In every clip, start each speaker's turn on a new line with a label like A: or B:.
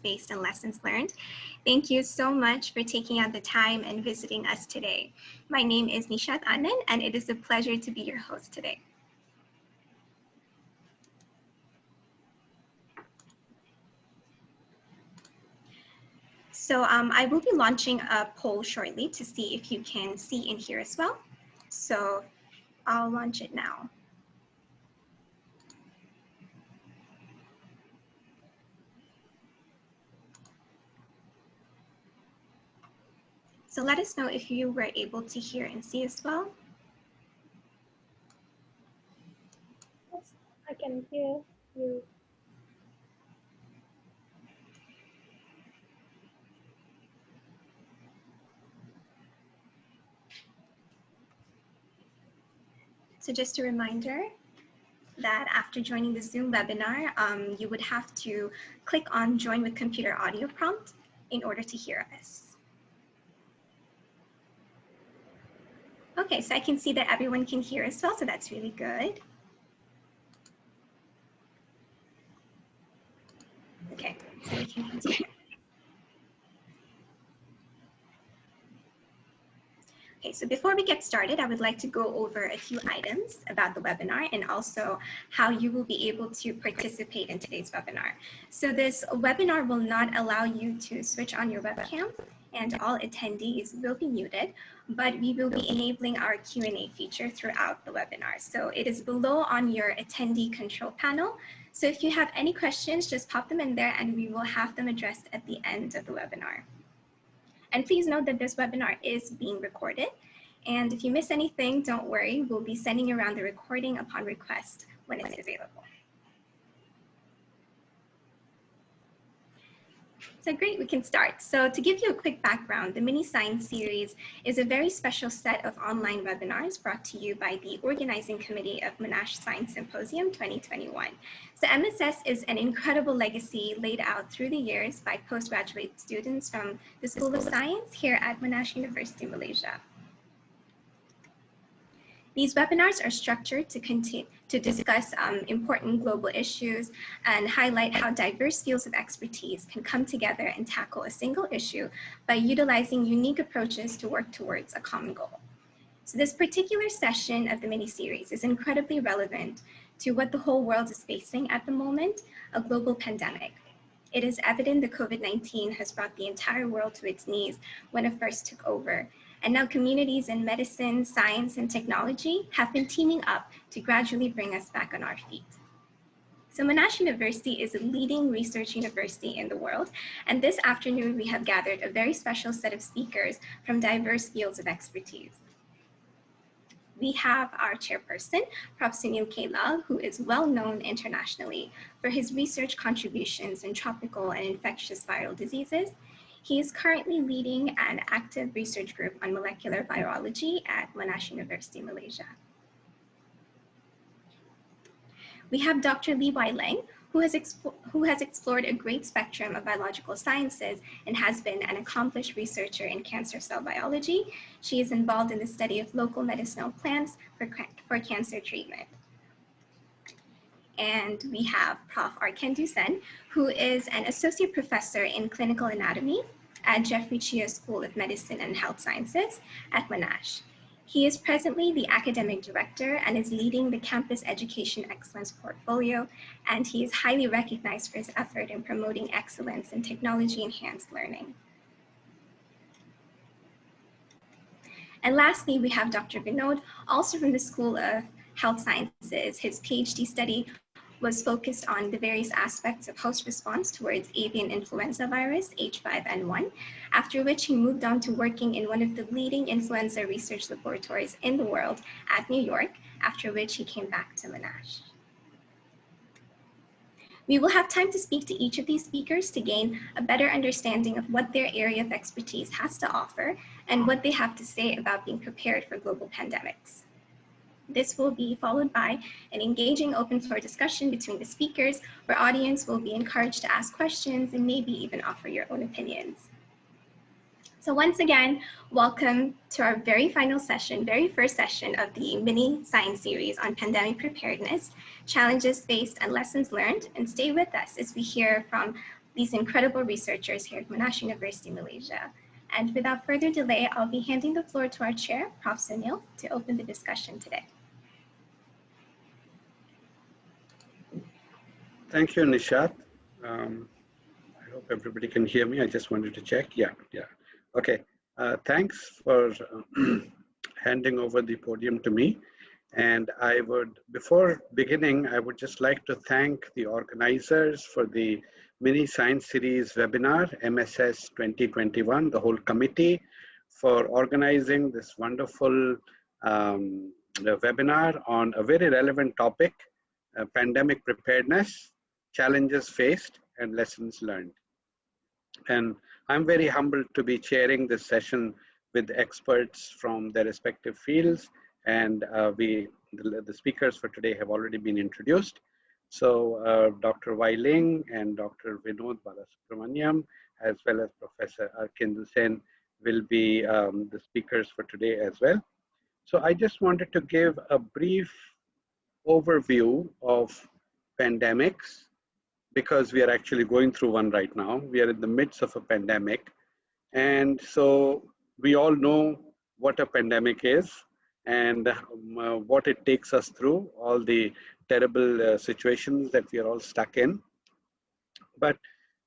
A: based and lessons learned. Thank you so much for taking out the time and visiting us today. My name is Nishat, and it is a pleasure to be your host today. So I will be launching a poll shortly to see if you can see and hear as well. So I'll launch it now. So let us know if you were able to hear and see as well.
B: Yes, I can hear you.
A: So just a reminder that after joining the Zoom webinar, you would have to click on Join with Computer Audio prompt in order to hear us. Okay, so I can see that everyone can hear as well, so that's really good. Okay, so we can continue. Okay, so before we get started, I would like to go over a few items about the webinar and also how you will be able to participate in today's webinar. So this webinar will not allow you to switch on your webcam, and all attendees will be muted, but we will be enabling our Q&A feature throughout the webinar. So it is below on your attendee control panel. So if you have any questions, just pop them in there and we will have them addressed at the end of the webinar. And please note that this webinar is being recorded. And if you miss anything, don't worry, we'll be sending around the recording upon request when it's available. So great, we can start. So to give you a quick background, the mini science series is a very special set of online webinars brought to you by the organizing committee of Monash Science Symposium 2021. So MSS is an incredible legacy laid out through the years by postgraduate students from the School of Science here at Monash University, Malaysia. These webinars are structured to discuss important global issues and highlight how diverse fields of expertise can come together and tackle a single issue by utilizing unique approaches to work towards a common goal. So this particular session of the mini-series is incredibly relevant to what the whole world is facing at the moment, a global pandemic. It is evident that COVID-19 has brought the entire world to its knees when it first took over. And now communities in medicine, science, and technology have been teaming up to gradually bring us back on our feet. So Monash University is a leading research university in the world. And this afternoon, we have gathered a very special set of speakers from diverse fields of expertise. We have our chairperson, Prof. Sunil, who is well known internationally for his research contributions in tropical and infectious viral diseases. He is currently leading an active research group on molecular virology at Monash University, Malaysia. We have Dr. Li Wai Leng, who has explored a great spectrum of biological sciences and has been an accomplished researcher in cancer cell biology. She is involved in the study of local medicinal plants for cancer treatment. And we have Prof. Arken Dusen, who is an associate professor in clinical anatomy at Jeffrey Chia School of Medicine and Health Sciences at Monash. He is presently the academic director and is leading the campus education excellence portfolio, and he is highly recognized for his effort in promoting excellence in technology-enhanced learning. And lastly, we have Dr. Vinod, also from the School of Health Sciences. His PhD study was focused on the various aspects of host response towards avian influenza virus, H5N1, after which he moved on to working in one of the leading influenza research laboratories in the world at New York, after which he came back to Monash. We will have time to speak to each of these speakers to gain a better understanding of what their area of expertise has to offer and what they have to say about being prepared for global pandemics. This will be followed by an engaging open floor discussion between the speakers, where audience will be encouraged to ask questions and maybe even offer your own opinions. So once again, welcome to our very first session of the mini science series on pandemic preparedness, challenges faced and lessons learned, and stay with us as we hear from these incredible researchers here at Monash University, Malaysia. And without further delay, I'll be handing the floor to our chair, Prof. Sunil, to open the discussion today.
C: Thank you, Nishat. I hope everybody can hear me. I just wanted to check. Yeah. Okay. Thanks for handing over the podium to me. And I would, before beginning, I would just like to thank the organizers for the mini science series webinar, MSS 2021, the whole committee, for organizing this wonderful webinar on a very relevant topic, pandemic preparedness, challenges faced, and lessons learned. And I'm very humbled to be chairing this session with experts from their respective fields. And the speakers for today have already been introduced. So Dr. Wai Ling and Dr. Vinod Balasubramaniam, as well as Professor Arkindu Sen, will be the speakers for today as well. So I just wanted to give a brief overview of pandemics, because we are actually going through one right now. We are in the midst of a pandemic. And so we all know what a pandemic is and what it takes us through, all the terrible situations that we are all stuck in. But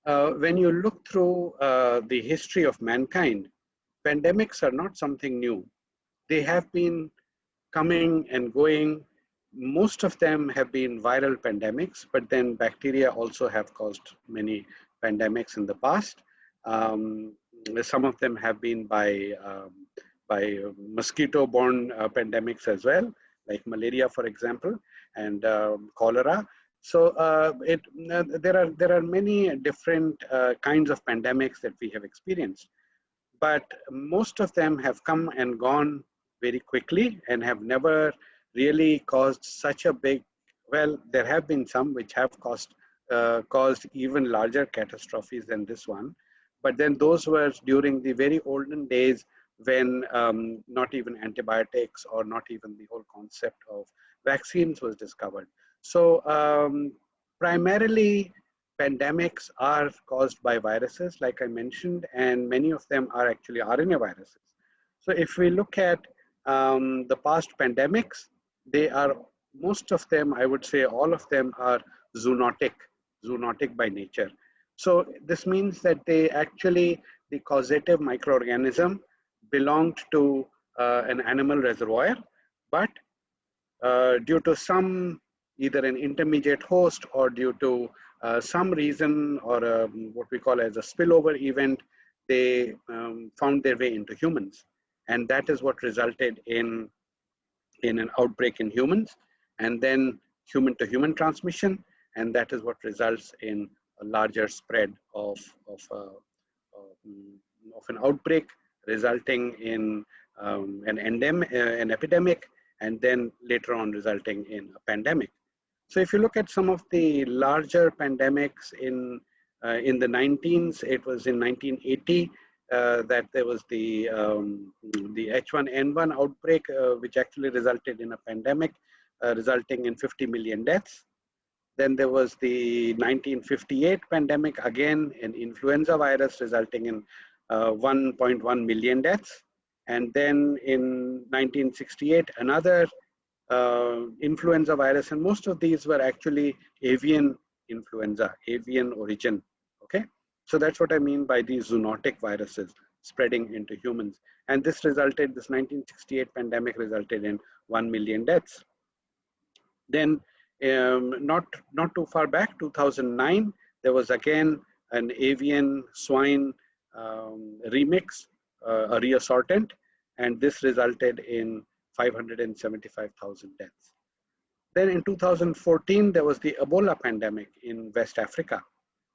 C: when you look through the history of mankind, pandemics are not something new. They have been coming and going. Most of them have been viral pandemics, but then bacteria also have caused many pandemics in the past. Some of them have been by mosquito-borne pandemics as well, like malaria, for example, and cholera. So there are many different kinds of pandemics that we have experienced, but most of them have come and gone very quickly and have never really caused such a big, well, there have been some which have caused even larger catastrophes than this one. But then those were during the very olden days when not even antibiotics or not even the whole concept of vaccines was discovered. So primarily pandemics are caused by viruses, like I mentioned, and many of them are actually RNA viruses. So if we look at the past pandemics, they are, most of them, I would say all of them are zoonotic by nature. So this means that they actually, the causative microorganism belonged to an animal reservoir, but due to some, either an intermediate host or due to some reason or what we call as a spillover event, they found their way into humans. And that is what resulted in an outbreak in humans, and then human-to-human transmission, and that is what results in a larger spread of an outbreak, resulting in an epidemic, and then later on resulting in a pandemic. So if you look at some of the larger pandemics in the 19s, it was in 1980 that there was the H1N1 outbreak, which actually resulted in a pandemic, resulting in 50 million deaths. Then there was the 1958 pandemic, again an influenza virus, resulting in 1.1 million deaths. And then in 1968, another influenza virus, and most of these were actually avian influenza, avian origin, okay? So that's what I mean by these zoonotic viruses spreading into humans. And this 1968 pandemic resulted in 1 million deaths. Then not too far back, 2009, there was again an avian swine remix, a reassortant, and this resulted in 575,000 deaths. Then in 2014, there was the Ebola pandemic in West Africa.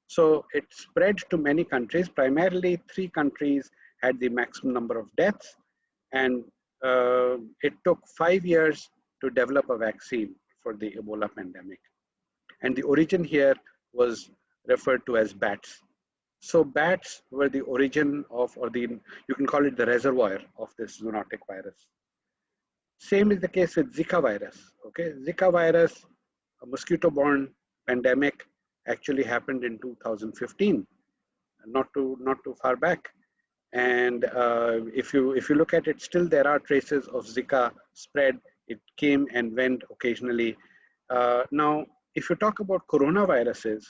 C: So it spread to many countries. Primarily 3 countries had the maximum number of deaths, and it took 5 years to develop a vaccine for the Ebola pandemic. And the origin here was referred to as bats. So bats were the origin of, or you can call it the reservoir of this zoonotic virus. Same is the case with Zika virus, okay? Zika virus, a mosquito-borne pandemic, actually happened in 2015, not too far back. And if you look at it, still there are traces of Zika spread. It came and went occasionally. Now, if you talk about coronaviruses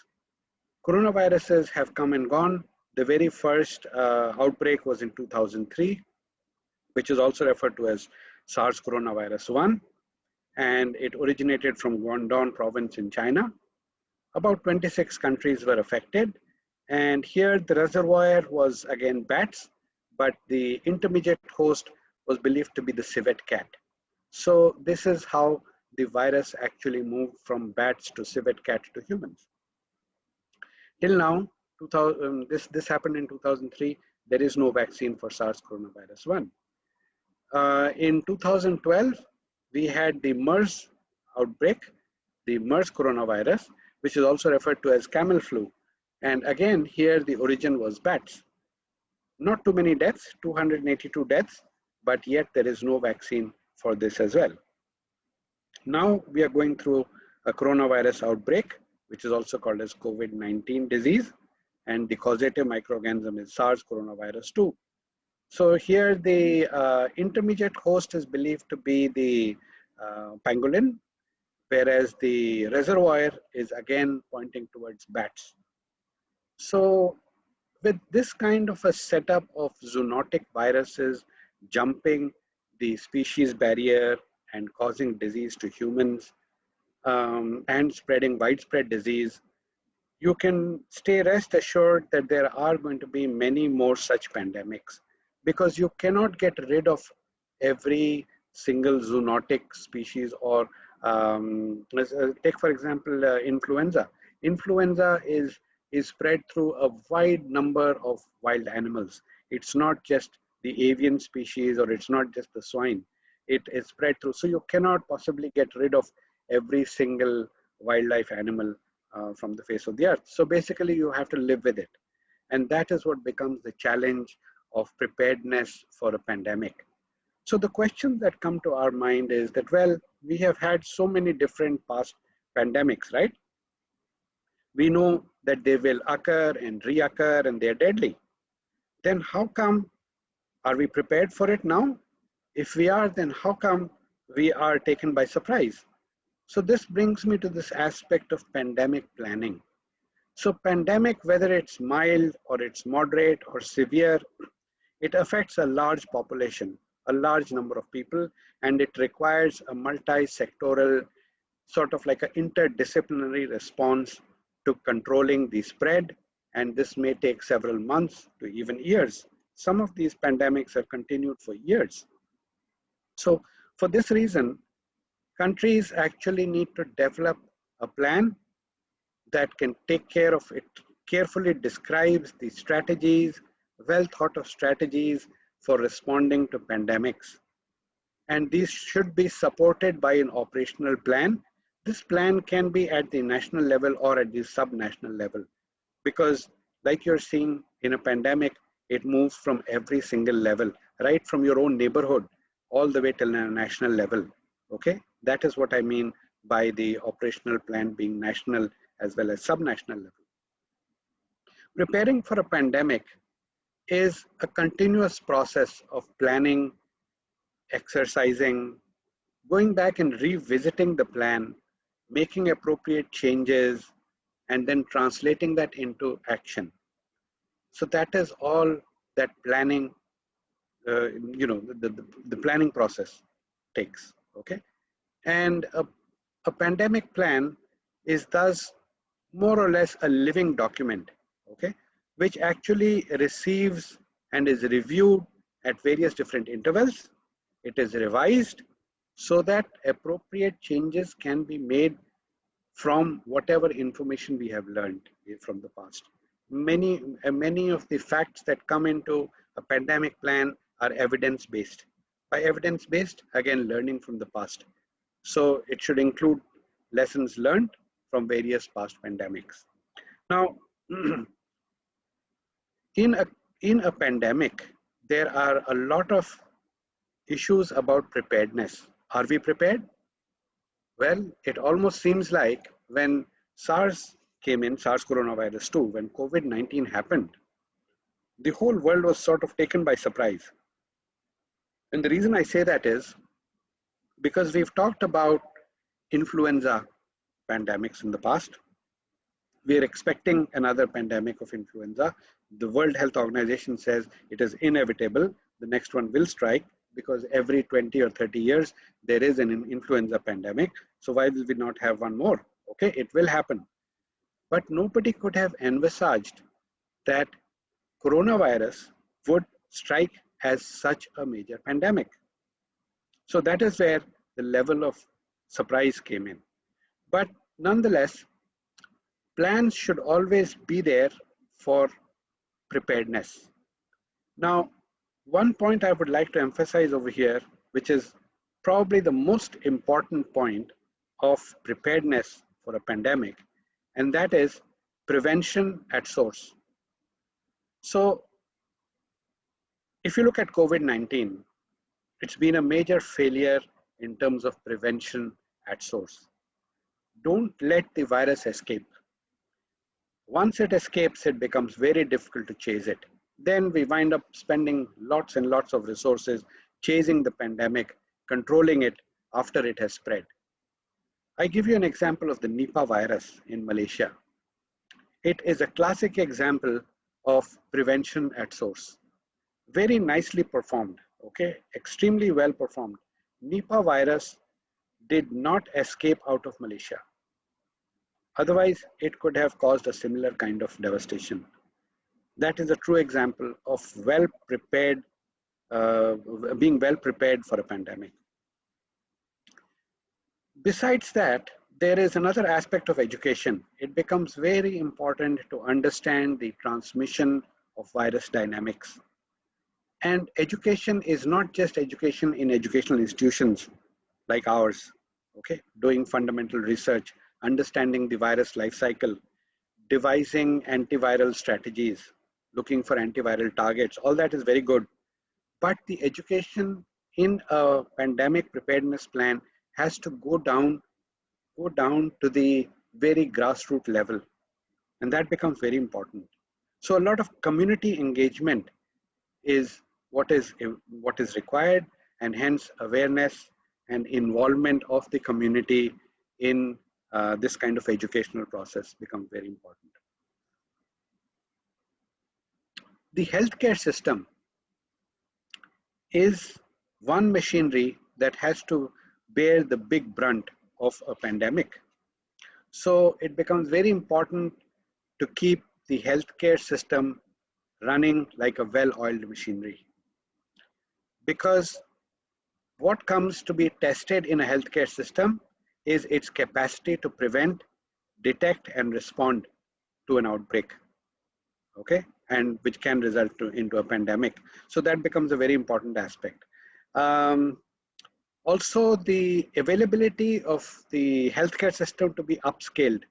C: have come and gone. The very first outbreak was in 2003, which is also referred to as SARS coronavirus 1, and it originated from Guangdong province in China. About 26 countries were affected, and here the reservoir was again bats, but the intermediate host was believed to be the civet cat. So this is how the virus actually moved from bats to civet cat to humans. Till now, this happened in 2003. There is no vaccine for SARS coronavirus 1. In 2012, we had the MERS outbreak, the MERS coronavirus, which is also referred to as camel flu. And again, here the origin was bats. Not too many deaths, 282 deaths, but yet there is no vaccine for this as well. Now we are going through a coronavirus outbreak, which is also called as COVID-19 disease, and the causative microorganism is SARS coronavirus 2. So here the intermediate host is believed to be the pangolin, whereas the reservoir is again pointing towards bats. So with this kind of a setup of zoonotic viruses jumping the species barrier and causing disease to humans and spreading widespread disease, you can rest assured that there are going to be many more such pandemics, because you cannot get rid of every single zoonotic species. Or take for example influenza. Influenza is spread through a wide number of wild animals. It's not just the avian species, or it's not just the swine. It is spread through. So you cannot possibly get rid of every single wildlife animal from the face of the earth. So basically you have to live with it. And that is what becomes the challenge of preparedness for a pandemic. So the questions that come to our mind is that, well, we have had so many different past pandemics, right? We know that they will occur and reoccur and they're deadly. Then how come are we prepared for it now? If we are, then how come we are taken by surprise? So this brings me to this aspect of pandemic planning. So pandemic, whether it's mild or it's moderate or severe, it affects a large population, a large number of people, and it requires a multi-sectoral, sort of like an interdisciplinary response to controlling the spread. And this may take several months to even years. Some of these pandemics have continued for years. So for this reason, countries actually need to develop a plan that can take care of it, carefully describes the strategies, well thought of strategies for responding to pandemics. And these should be supported by an operational plan. This plan can be at the national level or at the sub-national level, because like you're seeing in a pandemic, it moves from every single level, right from your own neighborhood all the way till a national level. Okay, that is what I mean by the operational plan being national as well as sub-national level. Preparing for a pandemic is a continuous process of planning, exercising, going back and revisiting the plan, making appropriate changes, and then translating that into action. So that is all that planning, the planning process takes, okay? And a pandemic plan is thus more or less a living document, okay, which actually receives and is reviewed at various different intervals. It is revised so that appropriate changes can be made from whatever information we have learned from the past. Many of the facts that come into a pandemic plan are evidence-based. By evidence-based, again, learning from the past. So it should include lessons learned from various past pandemics. Now, in a pandemic, there are a lot of issues about preparedness. Are we prepared? Well, it almost seems like when SARS came in, SARS coronavirus 2, when COVID-19 happened, the whole world was sort of taken by surprise. And the reason I say that is because we've talked about influenza pandemics in the past. We're expecting another pandemic of influenza. The World Health Organization says it is inevitable. The next one will strike because every 20 or 30 years, there is an influenza pandemic. So why will we not have one more? Okay, it will happen. But nobody could have envisaged that coronavirus would strike as such a major pandemic. So that is where the level of surprise came in. But nonetheless, plans should always be there for preparedness. Now, one point I would like to emphasize over here, which is probably the most important point of preparedness for a pandemic, and that is prevention at source. So if you look at COVID-19, it's been a major failure in terms of prevention at source. Don't let the virus escape. Once it escapes, it becomes very difficult to chase it. Then we wind up spending lots and lots of resources chasing the pandemic, controlling it after it has spread. I give you an example of the Nipah virus in Malaysia. It is a classic example of prevention at source. Very nicely performed, okay, extremely well performed. Nipah virus did not escape out of Malaysia. Otherwise, it could have caused a similar kind of devastation. That is a true example of being well prepared for a pandemic. Besides that, there is another aspect of education. It becomes very important to understand the transmission of virus dynamics. And education is not just education in educational institutions like ours, okay? Doing fundamental research, understanding the virus life cycle, devising antiviral strategies, looking for antiviral targets, all that is very good. But the education in a pandemic preparedness plan has to go down to the very grassroots level. And that becomes very important. So a lot of community engagement is what is required, and hence awareness and involvement of the community in this kind of educational process becomes very important. The healthcare system is one machinery that has to bear the big brunt of a pandemic. So it becomes very important to keep the healthcare system running like a well-oiled machinery. Because what comes to be tested in a healthcare system is its capacity to prevent, detect, and respond to an outbreak, okay? And which can result into a pandemic. So that becomes a very important aspect. Also, the availability of the healthcare system to be upscaled,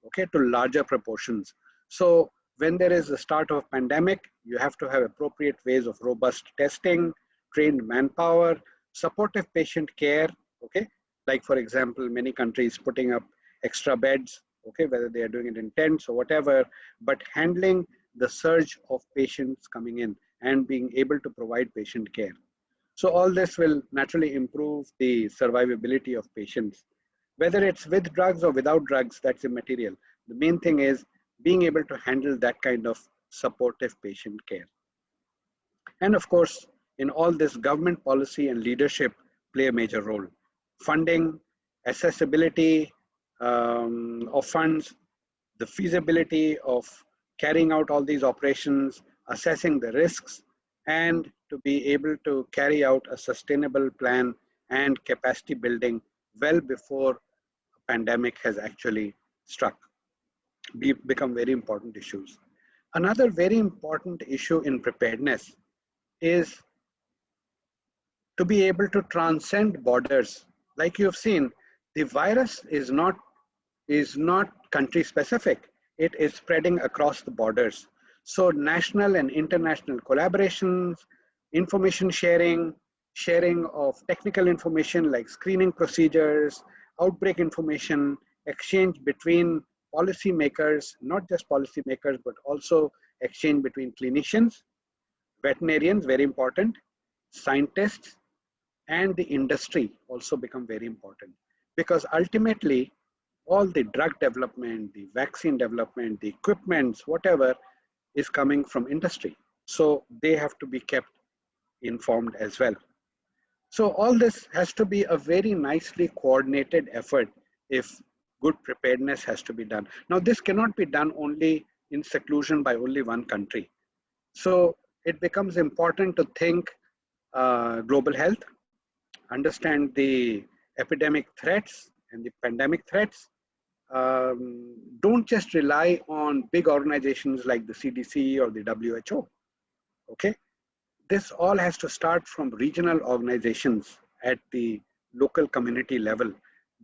C: okay, to larger proportions. So when there is a start of a pandemic, you have to have appropriate ways of robust testing, trained manpower, supportive patient care, okay? Like for example, many countries putting up extra beds, okay, whether they are doing it in tents or whatever, but handling the surge of patients coming in and being able to provide patient care. So all this will naturally improve the survivability of patients. Whether it's with drugs or without drugs, that's immaterial. The main thing is being able to handle that kind of supportive patient care. And of course, in all this, government policy and leadership play a major role. Funding, accessibility of funds, the feasibility of carrying out all these operations, assessing the risks, and to be able to carry out a sustainable plan and capacity building well before a pandemic has actually struck, become very important issues. Another very important issue in preparedness is to be able to transcend borders. Like you've seen, the virus is not country specific. It is spreading across the borders. So national and international collaborations, information sharing, sharing of technical information like screening procedures, outbreak information, exchange between policymakers, not just policymakers, but also exchange between clinicians, veterinarians, very important, scientists, and the industry also become very important. Because ultimately, all the drug development, the vaccine development, the equipments, whatever is coming from industry. So they have to be kept informed as well. So all this has to be a very nicely coordinated effort if good preparedness has to be done. Now, this cannot be done only in seclusion by only one country. So it becomes important to think global health, understand the epidemic threats and the pandemic threats. Don't just rely on big organizations like the CDC or the WHO, okay? This all has to start from regional organizations at the local community level.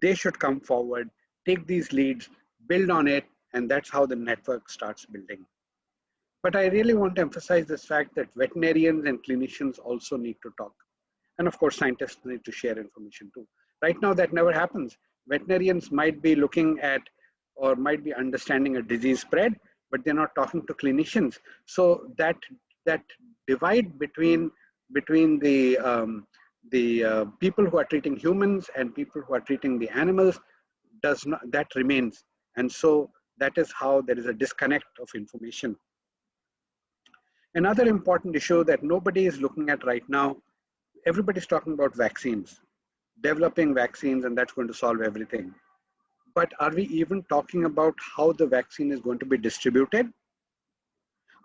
C: They should come forward, take these leads, build on it, and that's how the network starts building. But I really want to emphasize this fact that veterinarians and clinicians also need to talk. And of course, scientists need to share information too. Right now, that never happens. Veterinarians might be looking at or might be understanding a disease spread, but they're not talking to clinicians. So that divide between the people who are treating humans and people who are treating the animals that remains. And so that is how there is a disconnect of information. Another important issue that nobody is looking at right now, everybody's talking about vaccines, developing vaccines, and that's going to solve everything. But are we even talking about how the vaccine is going to be distributed?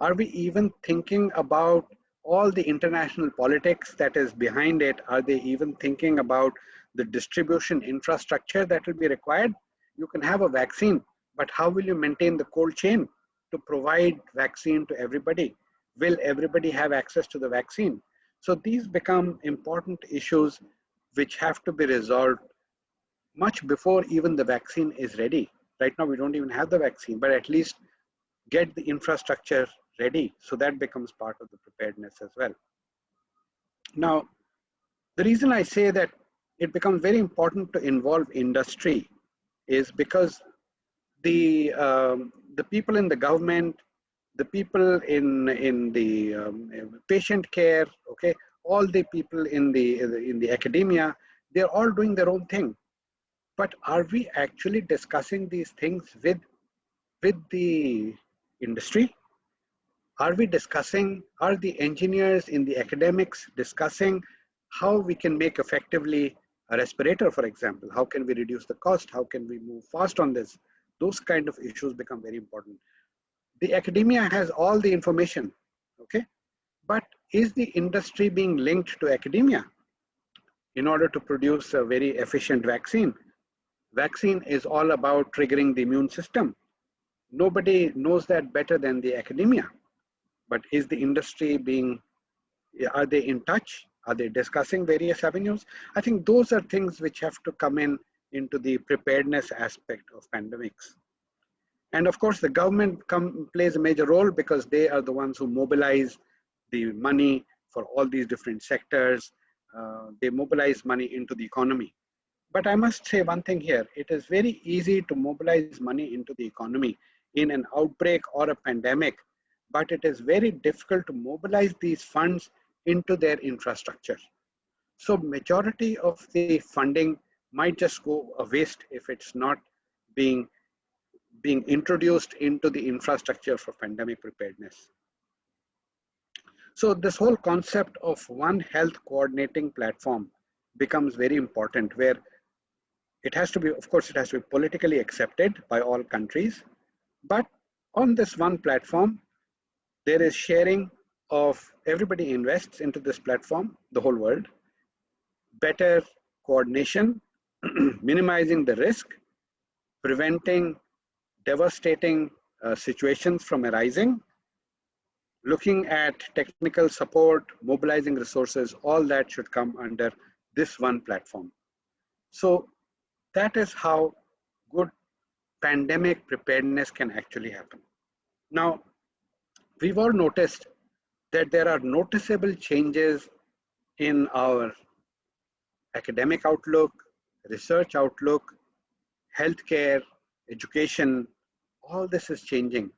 C: Are we even thinking about all the international politics that is behind it? Are they even thinking about the distribution infrastructure that will be required? You can have a vaccine, but how will you maintain the cold chain to provide vaccine to everybody? Will everybody have access to the vaccine? So these become important issues which have to be resolved much before even the vaccine is ready. Right now, we don't even have the vaccine, but at least get the infrastructure ready. So that becomes part of the preparedness as well. Now, the reason I say that it becomes very important to involve industry is because the people in the government, the people in the patient care, okay, all the people in the academia, they're all doing their own thing. But are we actually discussing these things with the industry? Are we discussing, are the engineers in the academics discussing how we can make effectively a respirator, for example? How can we reduce the cost? How can we move fast on this? Those kind of issues become very important. The academia has all the information, okay? But is the industry being linked to academia in order to produce a very efficient vaccine? Vaccine is all about triggering the immune system. Nobody knows that better than the academia. But is the industry are they in touch? Are they discussing various avenues? I think those are things which have to come into the preparedness aspect of pandemics. And of course, the government plays a major role because they are the ones who mobilize the money for all these different sectors. They mobilize money into the economy. But I must say one thing here, it is very easy to mobilize money into the economy in an outbreak or a pandemic, but it is very difficult to mobilize these funds into their infrastructure. So majority of the funding might just go a waste if it's not being introduced into the infrastructure for pandemic preparedness. So this whole concept of one health coordinating platform becomes very important, where it has to be, of course, it has to be politically accepted by all countries. But on this one platform, there is sharing of, everybody invests into this platform, the whole world, better coordination, minimizing the risk, preventing devastating situations from arising, looking at technical support, mobilizing resources, all that should come under this one platform. So that is how good pandemic preparedness can actually happen. Now, we've all noticed that there are noticeable changes in our academic outlook, research outlook, healthcare, education, all this is changing.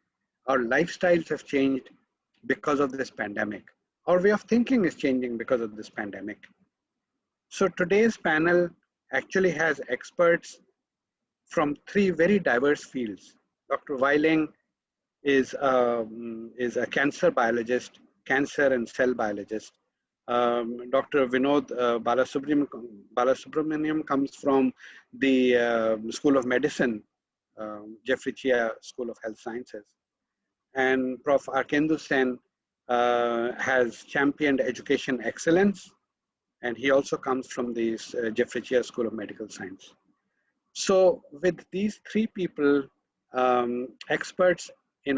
C: Our lifestyles have changed because of this pandemic. Our way of thinking is changing because of this pandemic. So today's panel actually has experts from three very diverse fields. Dr. Weiling is a cancer biologist, cancer and cell biologist. Dr. Vinod Balasubramaniam comes from the School of Medicine, Jeffrey Chia School of Health Sciences. And Prof. Arkendu Sen has championed education excellence, and he also comes from the Jeffrey Chia School of Medical Science. So with these three people, experts in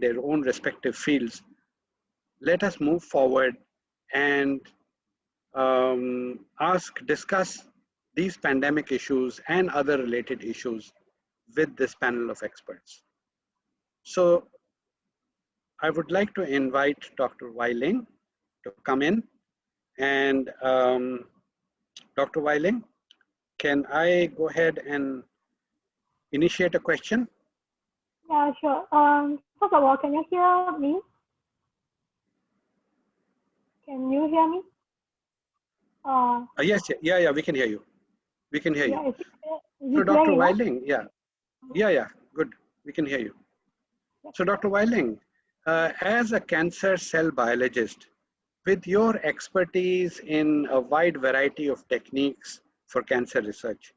C: their own respective fields, let us move forward and discuss these pandemic issues and other related issues with this panel of experts. So I would like to invite Dr. Weiling to come in. And Dr. Weiling, can I go ahead and initiate a question?
B: Yeah, sure. First of all, can you hear me? Can you hear me?
C: Yes, yeah, we can hear you. We can hear
B: yeah,
C: you.
B: is
C: So
B: it
C: Dr.
B: clear enough?
C: Weiling, yeah, good. We can hear you.
B: Yep.
C: So Dr. Weiling, as a cancer cell biologist, with your expertise in a wide variety of techniques for cancer research,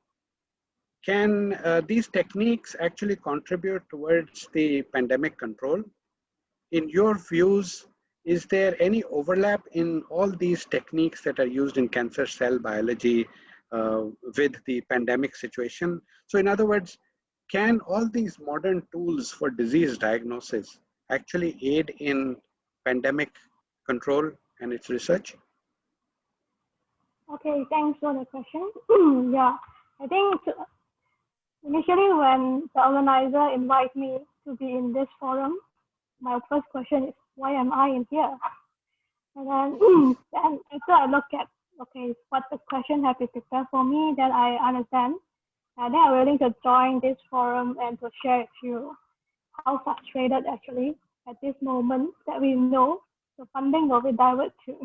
C: can these techniques actually contribute towards the pandemic control? In your views, is there any overlap in all these techniques that are used in cancer cell biology with the pandemic situation? So in other words, can all these modern tools for disease diagnosis actually aid in pandemic control and its research?
B: Okay, thanks for the question. Yeah, I think initially when the organizer invited me to be in this forum, my first question is, why am I in here? And then, then after I look at, okay, what the question have been prepared for me, then I understand. And then I'm willing to join this forum and to share with you how frustrated actually at this moment that we know the funding will be diverted to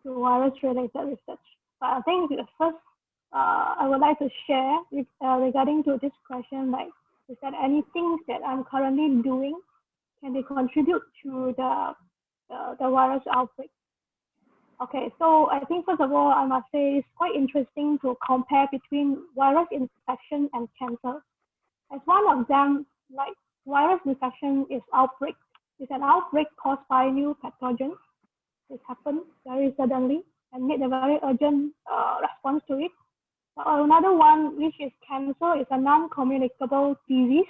B: virus-related research. But I think the first, I would like to share with, regarding to this question, like, is there anything that I'm currently doing can they contribute to the virus outbreak? Okay, so I think first of all, I must say it's quite interesting to compare between virus infection and cancer. As one of them, like virus infection is outbreak. It's an outbreak caused by new pathogens. It happened very suddenly and need a very urgent response to it. Another one, which is cancer, is a non-communicable disease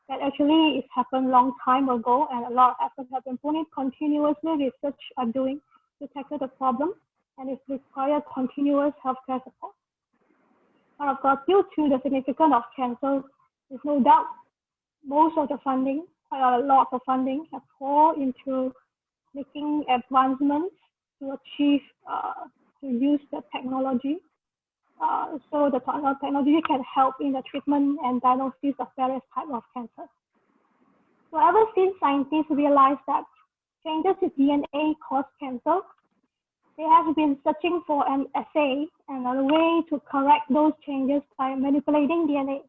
B: that actually it happened long time ago, and a lot of efforts have been put in continuously. Research are doing to tackle the problem, and it requires continuous healthcare support. And of course, due to the significance of cancer, there's no doubt most of the funding, quite a lot of funding, have poured into making advancements to achieve, to use the technology. So the technology can help in the treatment and diagnosis of various types of cancer. So ever since scientists realized that changes in DNA cause cancer, they have been searching for an assay and a way to correct those changes by manipulating DNA.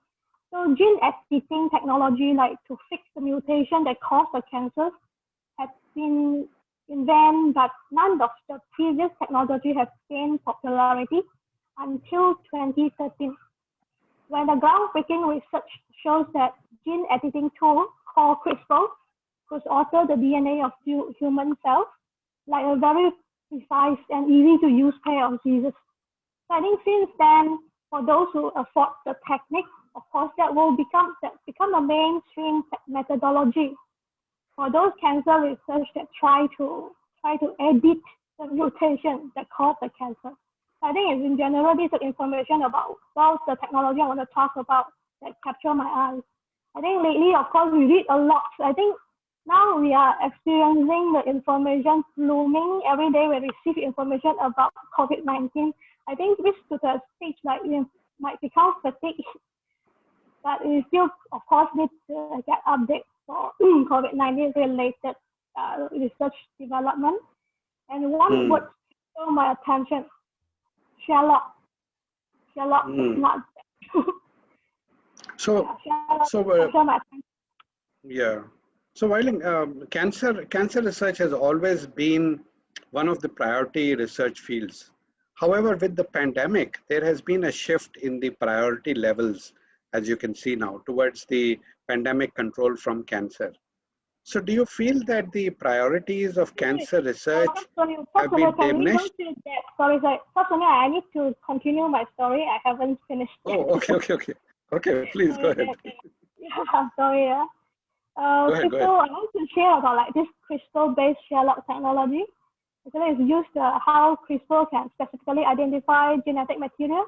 B: So gene editing technology, like to fix the mutation that caused the cancer, has been invented, but none of the previous technology has gained popularity until 2013, when the groundbreaking research shows that gene editing tool called CRISPR could alter the DNA of human cells, like a very precise and easy to use pair of diseases. So I think since then, for those who afford the technique, of course, that will become a mainstream methodology for those cancer research that try to edit the mutation that caused the cancer. I think in general, this is information about the technology I want to talk about that capture my eyes. I think lately, of course, we read a lot. I think now we are experiencing the information blooming every day. We receive information about COVID-19. I think this to the stage like we might become fatigued but we still, of course, need to get updates for COVID-19 related research development. And one word caught my attention: Sherlock. Sherlock is not.
C: So, yeah. So, while cancer research has always been one of the priority research fields. However, with the pandemic, there has been a shift in the priority levels, as you can see now, towards the pandemic control from cancer. So do you feel that the priorities of cancer research have been diminished?
B: Sorry. Personally, I need to continue my story. I haven't finished yet.
C: Oh, okay. Please go ahead.
B: Yeah, sorry. Yeah.
C: Go ahead.
B: I want to share about like this crystal-based Sherlock technology. Actually, it's used how CRISPR can specifically identify genetic material.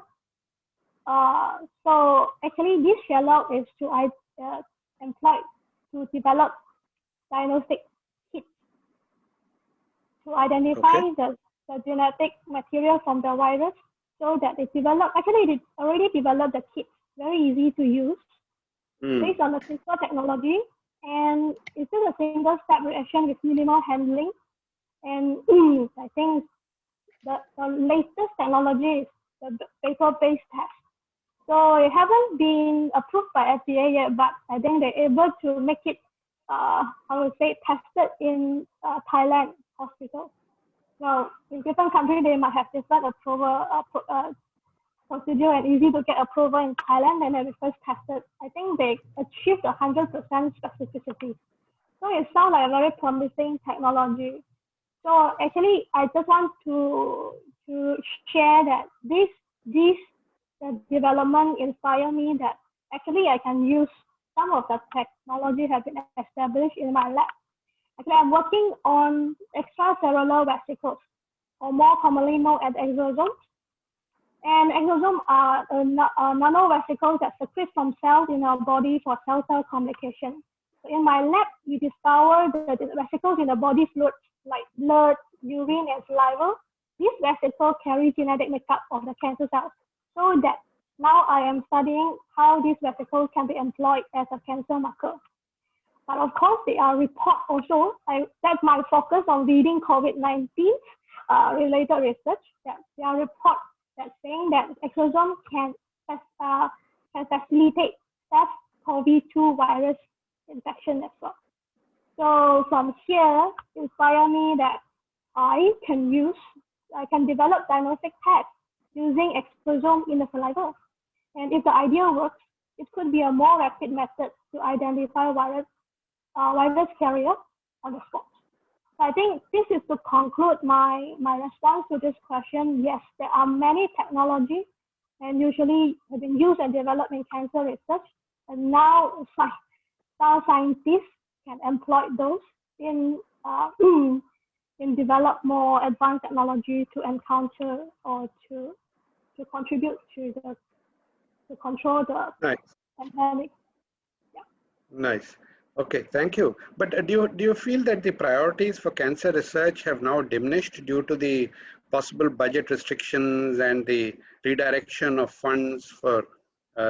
B: So actually, this Sherlock is to employ to develop diagnostic kits to identify the genetic material from the virus, so that they already developed the kits, very easy to use, based on the CRISPR technology, and it's just a single step reaction with minimal handling. And I think the latest technology is the paper-based test. So it hasn't been approved by FDA yet, but I think they're able to make it, tested in Thailand hospitals. Now, in different countries, they might have different approval procedure, and easy to get approval in Thailand. And then we first tested, I think they achieved 100% specificity. So it sounds like a very promising technology. So actually, I just want to share that this development inspired me that actually I can use some of the technology have been established in my lab. Actually, I'm working on extracellular vesicles, or more commonly known as exosomes. And exosomes are nanovesicles that secrete from cells in our body for cell-cell communication. So in my lab, we discovered that the vesicles in the body fluids like blood, urine, and saliva. These vesicles carry genetic makeup of the cancer cells. So that now I am studying how these vesicles can be employed as a cancer marker. But of course, there are reports also. That's my focus on reading COVID-19 related research. That there are reports that saying that exosomes can facilitate SARS-CoV-2 virus infection as well. So from here, inspire me that I can develop diagnostic tests using exosome in the saliva. And if the idea works, it could be a more rapid method to identify virus carrier on the spot. So I think this is to conclude my response to this question. Yes, there are many technologies and usually have been used and developed in cancer research. And now scientists can employ those in develop more advanced technology to encounter or to contribute to control the pandemic. Yeah.
C: Nice. Okay, thank you. But do you feel that the priorities for cancer research have now diminished due to the possible budget restrictions and the redirection of funds for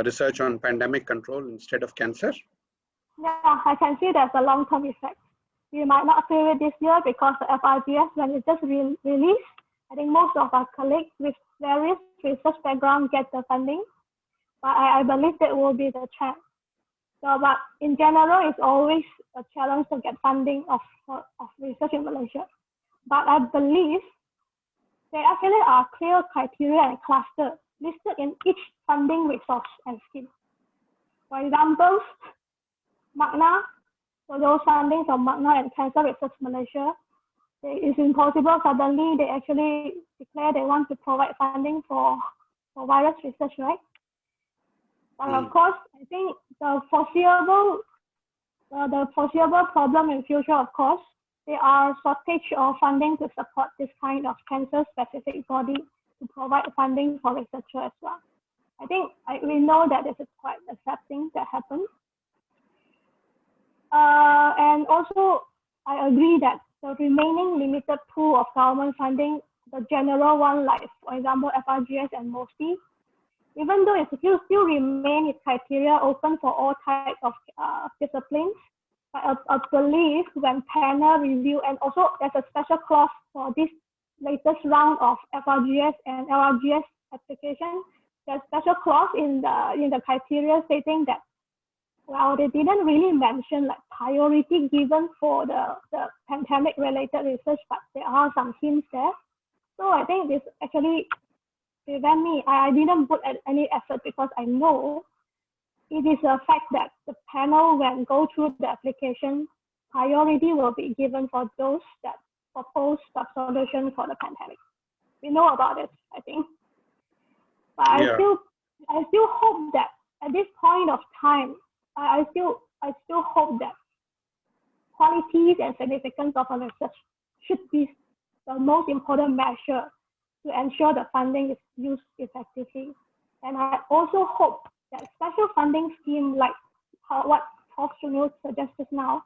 C: research on pandemic control instead of cancer?
B: Yeah, I can see there's a long-term effect. We might not feel it this year because the FRGS, when it just released, I think most of our colleagues with various research backgrounds get the funding. But I believe that will be the trend. So, but in general, it's always a challenge to get funding of research in Malaysia. But I believe there actually are clear criteria and clusters listed in each funding resource and scheme. For example, MAGNA, for those funding from MAGNA and Cancer Research Malaysia, it is impossible. Suddenly, they actually declare they want to provide funding for virus research, right? But of course, I think the foreseeable problem in future, of course, there are shortage of funding to support this kind of cancer-specific body to provide funding for researchers as well. I think we know that this is quite a sad thing that happens. And also, I agree that the remaining limited pool of government funding, the general one, like for example, FRGS and MOSTI, even though it still remain its criteria open for all types of disciplines, I believe when panel review, and also there's a special clause for this latest round of FRGS and LRGS application, there's a special clause in the criteria stating that, well, they didn't really mention like priority given for the pandemic related research, but there are some hints there. So I think this actually prevent me. I didn't put any effort because I know it is a fact that the panel, when go through the application, priority will be given for those that propose the solution for the pandemic. We know about it, I think. But I still hope that at this point of time, I still hope that qualities and significance of a research should be the most important measure to ensure the funding is used effectively. And I also hope that special funding scheme like what Prof. Sunil suggested now,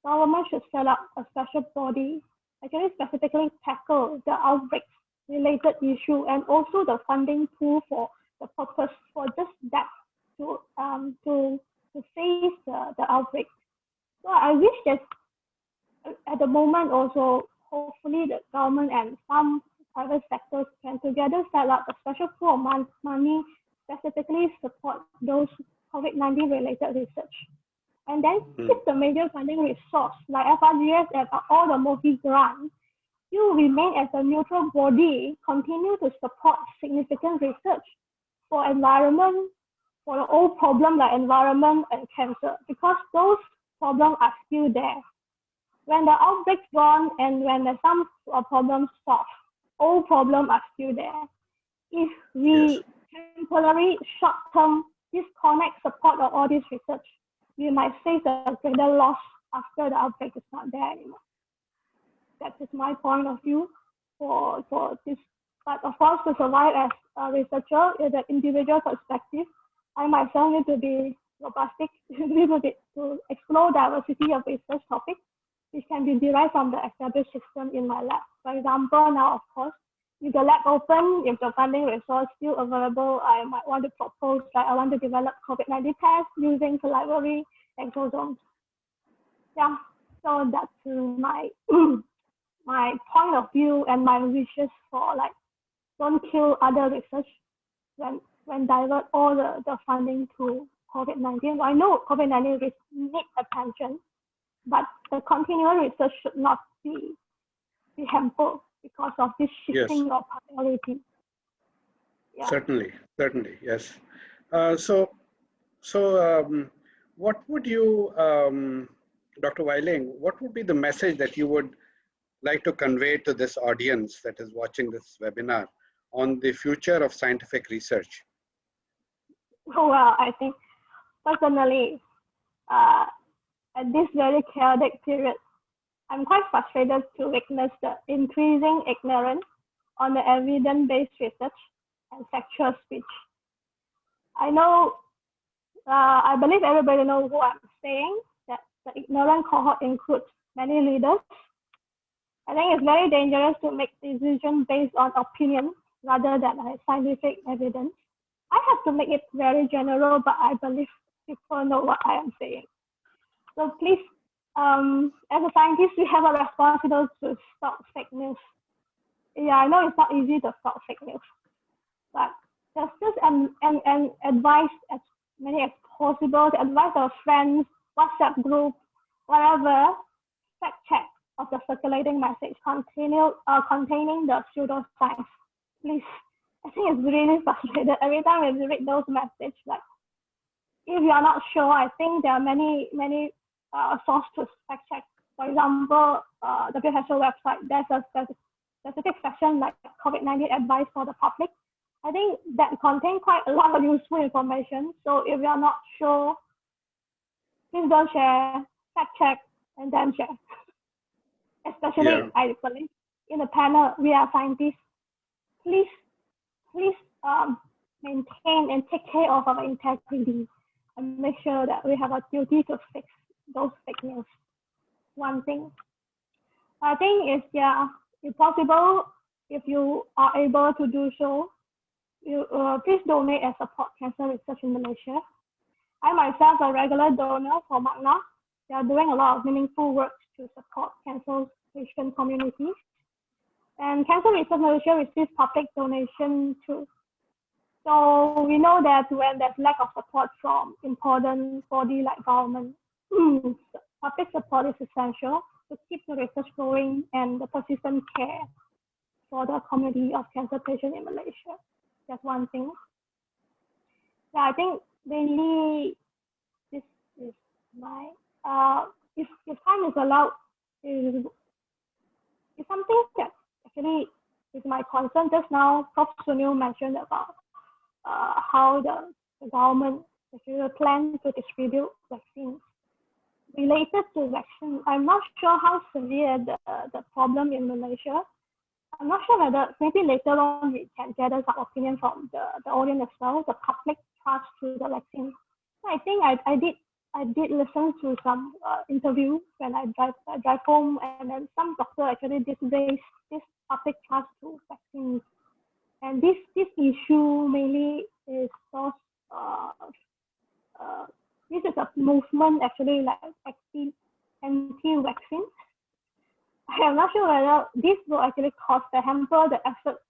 B: government should set up a special body actually specifically tackle the outbreaks related issue and also the funding pool for the purpose for just that to face the outbreak. So I wish that at the moment also hopefully the government and some private sectors can together set up a special pool of money specifically support those COVID-19 related research. And then keep the major funding resource like FRGS and all the multi-grants still remain as a neutral body, continue to support significant research for environment, for the old problem like environment and cancer, because those problems are still there. When the outbreak's gone and when the some problems solved, all problems are still there. If we temporary short-term disconnect support of all this research, we might face a greater loss after the outbreak is not there anymore. That is my point of view for this. But of course, to survive as a researcher, in the individual perspective, I myself need to be robustic, to explore diversity of research topics, which can be derived from the established system in my lab. For example, now, of course, if the lab open, if the funding resource still available, I might want to propose that I want to develop COVID-19 tests using salivary exosomes. Yeah, so that's my my point of view and my wishes for like don't kill other research when divert all the funding to COVID-19. I know COVID-19 need attention, but the continual research should not be harmful because of this shifting of priority. Yeah.
C: Certainly, yes. What would you, Dr. Weiling, what would be the message that you would like to convey to this audience that is watching this webinar on the future of scientific research?
B: Well, I think personally, at this very chaotic period, I'm quite frustrated to witness the increasing ignorance on the evidence-based research and factual speech. I know, I believe everybody knows what I'm saying, that the ignorant cohort includes many leaders. I think it's very dangerous to make decisions based on opinion rather than scientific evidence. I have to make it very general, but I believe people know what I am saying. So please, as a scientist, we have a responsibility to stop fake news. Yeah, I know it's not easy to stop fake news, but just advise as many as possible, to advise our friends, WhatsApp group, whatever, fact check of the circulating message containing the pseudoscience. Please, I think it's really frustrating every time we read those messages. Like, if you are not sure, I think there are many sources to fact check. For example, WHO website, there's a specific section like COVID-19 advice for the public. I think that contains quite a lot of useful information. So if you are not sure, please don't share, fact check, and then share. Especially, I believe, in the panel, we are scientists. Please maintain and take care of our integrity and make sure that we have a duty to fix those fake news. One thing. I think it's, if possible, if you are able to do so, please donate and support cancer research in Malaysia. I myself a regular donor for Magna. They are doing a lot of meaningful work to support cancer patient communities. And Cancer Research Malaysia receives public donation too. So we know that when there's lack of support from important body like government, public support is essential to keep the research going and the persistent care for the community of cancer patients in Malaysia. That's one thing. Yeah, I think mainly this is my, if time is allowed, is something that actually is my concern. Just now, Prof. Sunil mentioned about how the government actually plan to distribute vaccines. Related to vaccine, I'm not sure how severe the problem in Malaysia. I'm not sure whether maybe later on we can gather some opinion from the audience as well, the public trust to the vaccine. I think I did listen to some interview when I drive home, and then some doctor actually did raise this public trust to vaccines. And this issue mainly is caused this is a movement actually like anti-vaccine. I am not sure whether this will actually cause the hamper the effort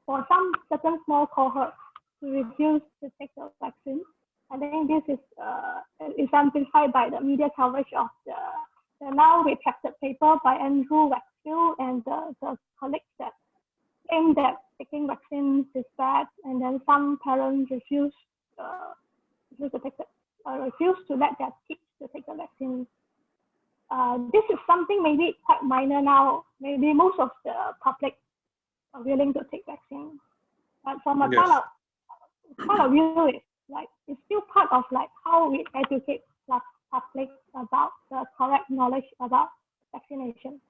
B: for some certain small cohort to refuse to take the vaccine. I think this is exemplified by the media coverage of the now retracted paper by Andrew Waxfield and the colleagues that claim that taking vaccines is bad, and then some parents refuse to let their kids to take the vaccine. This is something maybe quite minor now. Maybe most of the public are willing to take vaccine, but from a point of view, it's still part of like how we educate the public about the correct knowledge about vaccination.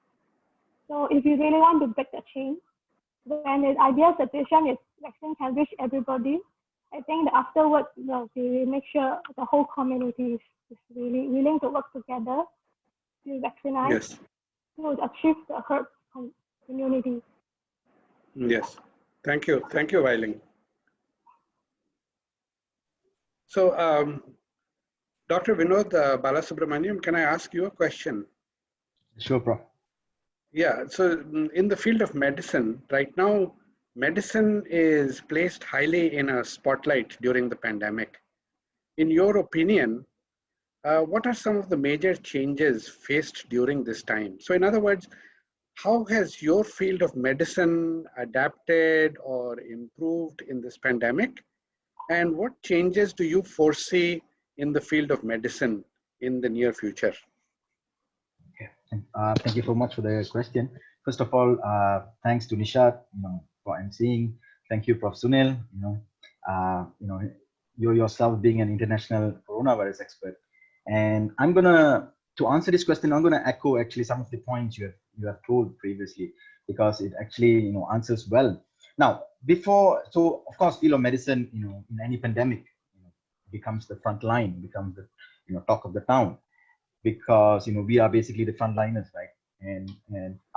B: So if you really want to break the chain, when the ideal situation is vaccine can reach everybody, I think that afterwards we make sure the whole community is really willing to work together to vaccinate to achieve the herd immunity.
C: Yes, thank you, Weiling. So, Dr. Vinod Balasubramaniam, can I ask you a question?
D: Sure, Prof.
C: Yeah, so in the field of medicine, right now, medicine is placed highly in a spotlight during the pandemic. In your opinion, what are some of the major changes faced during this time? So in other words, how has your field of medicine adapted or improved in this pandemic? And what changes do you foresee in the field of medicine in the near future?
D: Okay. Thank you so much for the question. First of all, thanks to Nishat, for emceeing. Thank you, Prof. Sunil. You yourself being an international coronavirus expert. And to answer this question, I'm gonna echo actually some of the points you have told previously, because it actually answers well. Now, so of course, field of medicine, in any pandemic, becomes the front line, becomes the talk of the town, because we are basically the frontliners, right? And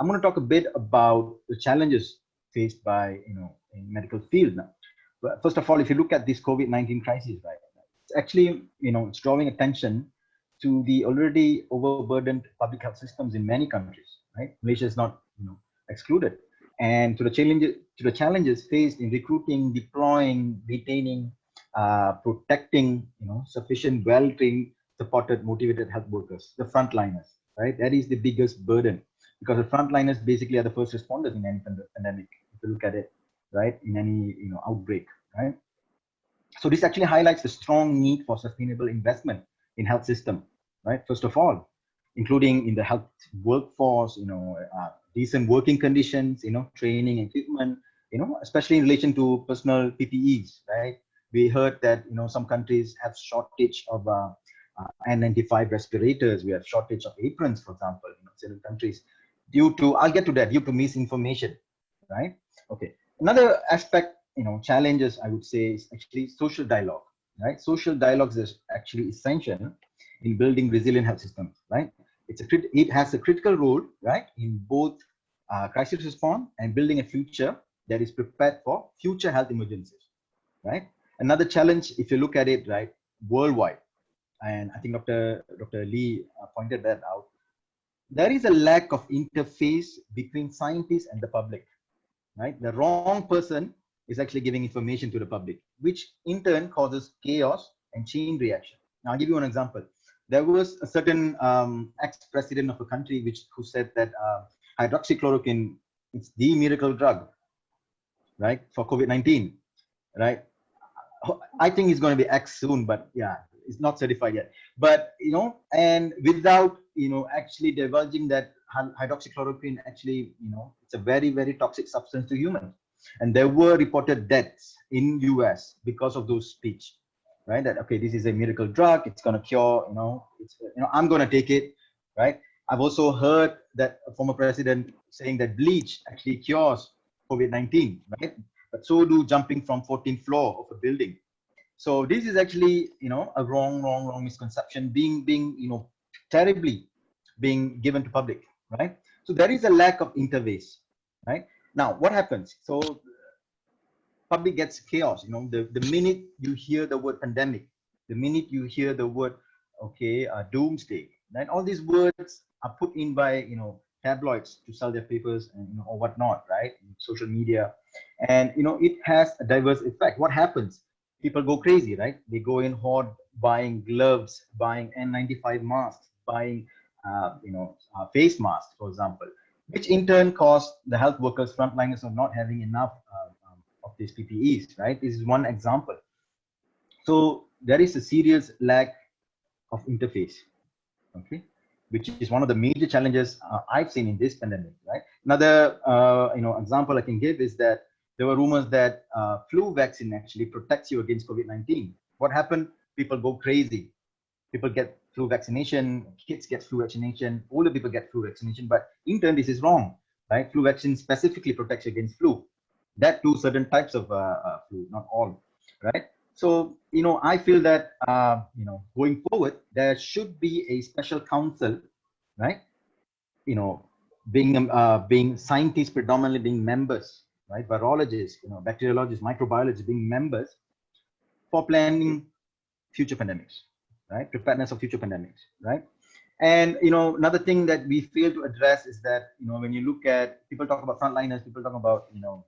D: I'm going to talk a bit about the challenges faced by in medical field now. But first of all, if you look at this COVID-19 crisis, right, it's actually it's drawing attention to the already overburdened public health systems in many countries, right? Malaysia is not excluded, and to the challenges faced in recruiting, deploying, retaining, protecting sufficient, well-trained, supported, motivated health workers, the frontliners, right? That is the biggest burden, because the frontliners basically are the first responders in any pandemic, if you look at it, right? In any outbreak, right? So this actually highlights the strong need for sustainable investment in health system, right? First of all, including in the health workforce, decent working conditions, training, equipment, especially in relation to personal PPEs, right? We heard that some countries have shortage of N95 respirators. We have shortage of aprons, for example, in certain countries, due to misinformation, right? Okay. Another aspect, challenges, I would say, is actually social dialogue, right? Social dialogues is actually essential in building resilient health systems, right? It has a critical role, right, in both crisis response and building a future that is prepared for future health emergencies, right? Another challenge, if you look at it, right, worldwide, and I think Dr. Lee pointed that out, there is a lack of interface between scientists and the public, right? The wrong person is actually giving information to the public, which in turn causes chaos and chain reaction. Now, I'll give you an example. There was a certain ex-president of a country who said that hydroxychloroquine is the miracle drug, right, for COVID-19, right? I think it's going to be X soon, but yeah, it's not certified yet. But, you know, and without, you know, actually divulging that hydroxychloroquine actually, you know, it's a very, very toxic substance to humans. And there were reported deaths in US because of those speech, right? That, okay, this is a miracle drug. It's going to cure, you know, I'm going to take it, right? I've also heard that a former president saying that bleach actually cures COVID-19, right? But so do jumping from 14th floor of a building. So this is actually, you know, a wrong misconception being, you know, terribly being given to public, right? So there is a lack of interface, right? Now, what happens? So public gets chaos, you know, the minute you hear the word pandemic, the minute you hear the word, okay, doomsday, right? All these words are put in by, you know, tabloids to sell their papers and, you know, or whatnot, right? Social media. And, you know, it has a diverse effect. What happens? People go crazy, right? They go in hoard, buying gloves, buying N95 masks, buying, you know, face masks, for example, which in turn costs the health workers, frontliners, of not having enough of these PPEs, right? This is one example. So there is a serious lack of interface, okay, which is one of the major challenges I've seen in this pandemic, right? Another, you know, example I can give is that there were rumors that flu vaccine actually protects you against COVID-19. What happened? People go crazy. People get flu vaccination, kids get flu vaccination, older people get flu vaccination, but in turn, this is wrong, right? Flu vaccine specifically protects you against flu. That too, certain types of flu, not all, right? So, you know, I feel that, you know, going forward, there should be a special council, right? You know, being scientists predominantly being members, right? Virologists, you know, bacteriologists, microbiologists being members for planning future pandemics, right? Preparedness of future pandemics, right? And, you know, another thing that we fail to address is that, you know, when you look at, people talk about frontliners, people talk about, you know,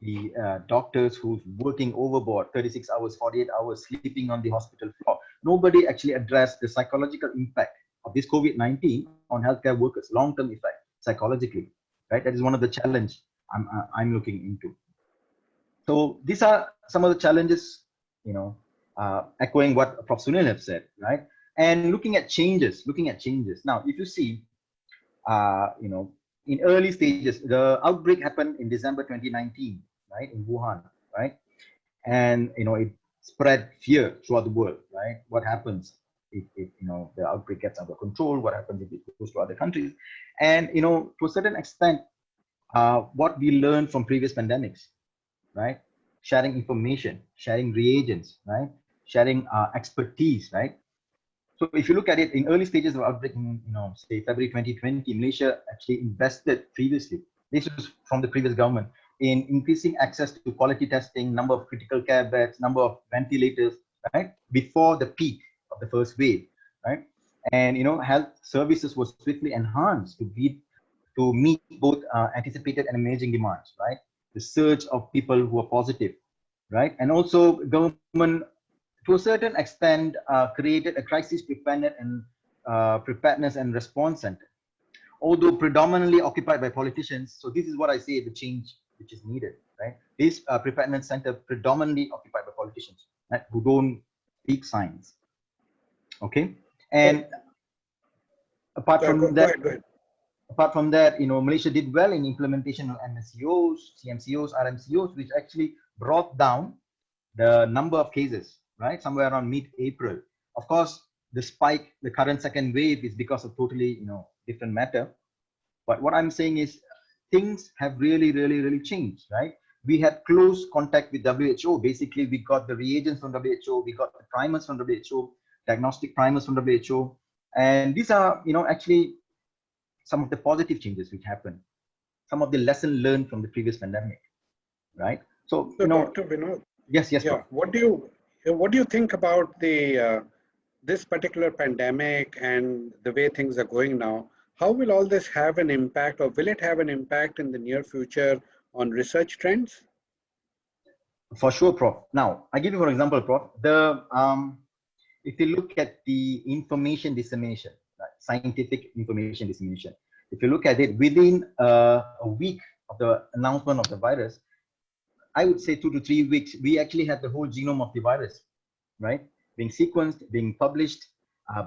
D: the doctors who's working overboard 36 hours, 48 hours, sleeping on the hospital floor. Nobody actually addressed the psychological impact of this COVID-19 on healthcare workers, long-term effect psychologically, right? That is one of the challenge I'm looking into. So these are some of the challenges, you know, echoing what Prof. Sunil have said, right? And looking at changes. Now, if you see, you know, in early stages, the outbreak happened in December 2019, right, in Wuhan, right? And, you know, it spread fear throughout the world, right? What happens if you know, the outbreak gets out of control? What happens if it goes to other countries? And, you know, to a certain extent, what we learned from previous pandemics, right? Sharing information, sharing reagents, right? Sharing expertise, right? So if you look at it in early stages of outbreak, in, you know, say February 2020, Malaysia actually invested previously, this was from the previous government, in increasing access to quality testing, number of critical care beds, number of ventilators, right? Before the peak of the first wave, right? And, you know, health services were swiftly enhanced to meet both anticipated and emerging demands, right? The surge of people who are positive, right? And also government, to a certain extent, created a crisis preparedness and response center, although predominantly occupied by politicians. So this is what I say, the change which is needed, right? This preparedness center predominantly occupied by politicians, right, who don't speak science. Okay, and apart from that, you know, Malaysia did well in implementation of MSCOs, CMCOs, RMCOs, which actually brought down the number of cases, right, somewhere around mid-April. Of course, the spike, the current second wave, is because of totally, you know, different matter. But what I'm saying is things have really changed, right? We had close contact with WHO. Basically, we got the reagents from WHO, we got the primers from WHO, diagnostic primers from WHO. And these are, you know, actually some of the positive changes which happened, some of the lessons learned from the previous pandemic, right? So, you know,
C: Dr. Vinod,
D: Yes, yes,
C: Yeah.
D: Prof.
C: What do you think about the this particular pandemic and the way things are going now? How will all this have an impact, or will it have an impact in the near future on research trends?
D: For sure, Prof. Now, I give you for example, Prof. If you look at the information dissemination, right, scientific information dissemination, if you look at it within a week of the announcement of the virus, I would say 2 to 3 weeks, we actually had the whole genome of the virus, right? Being sequenced, being published,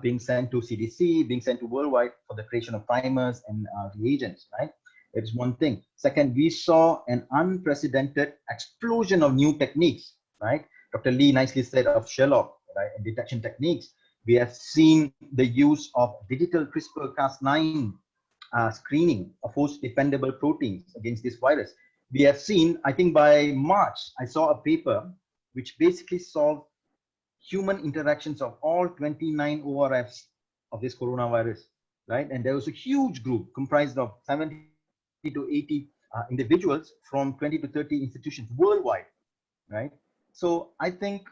D: being sent to CDC, being sent to worldwide for the creation of primers and reagents, right? It's one thing. Second, we saw an unprecedented explosion of new techniques, right? Dr. Lee nicely said of Sherlock, right? And detection techniques. We have seen the use of digital CRISPR-Cas9 screening of host dependable proteins against this virus. We have seen, I think by March, I saw a paper which basically solved human interactions of all 29 ORFs of this coronavirus, right? And there was a huge group comprised of 70 to 80 individuals from 20 to 30 institutions worldwide, right? So I think,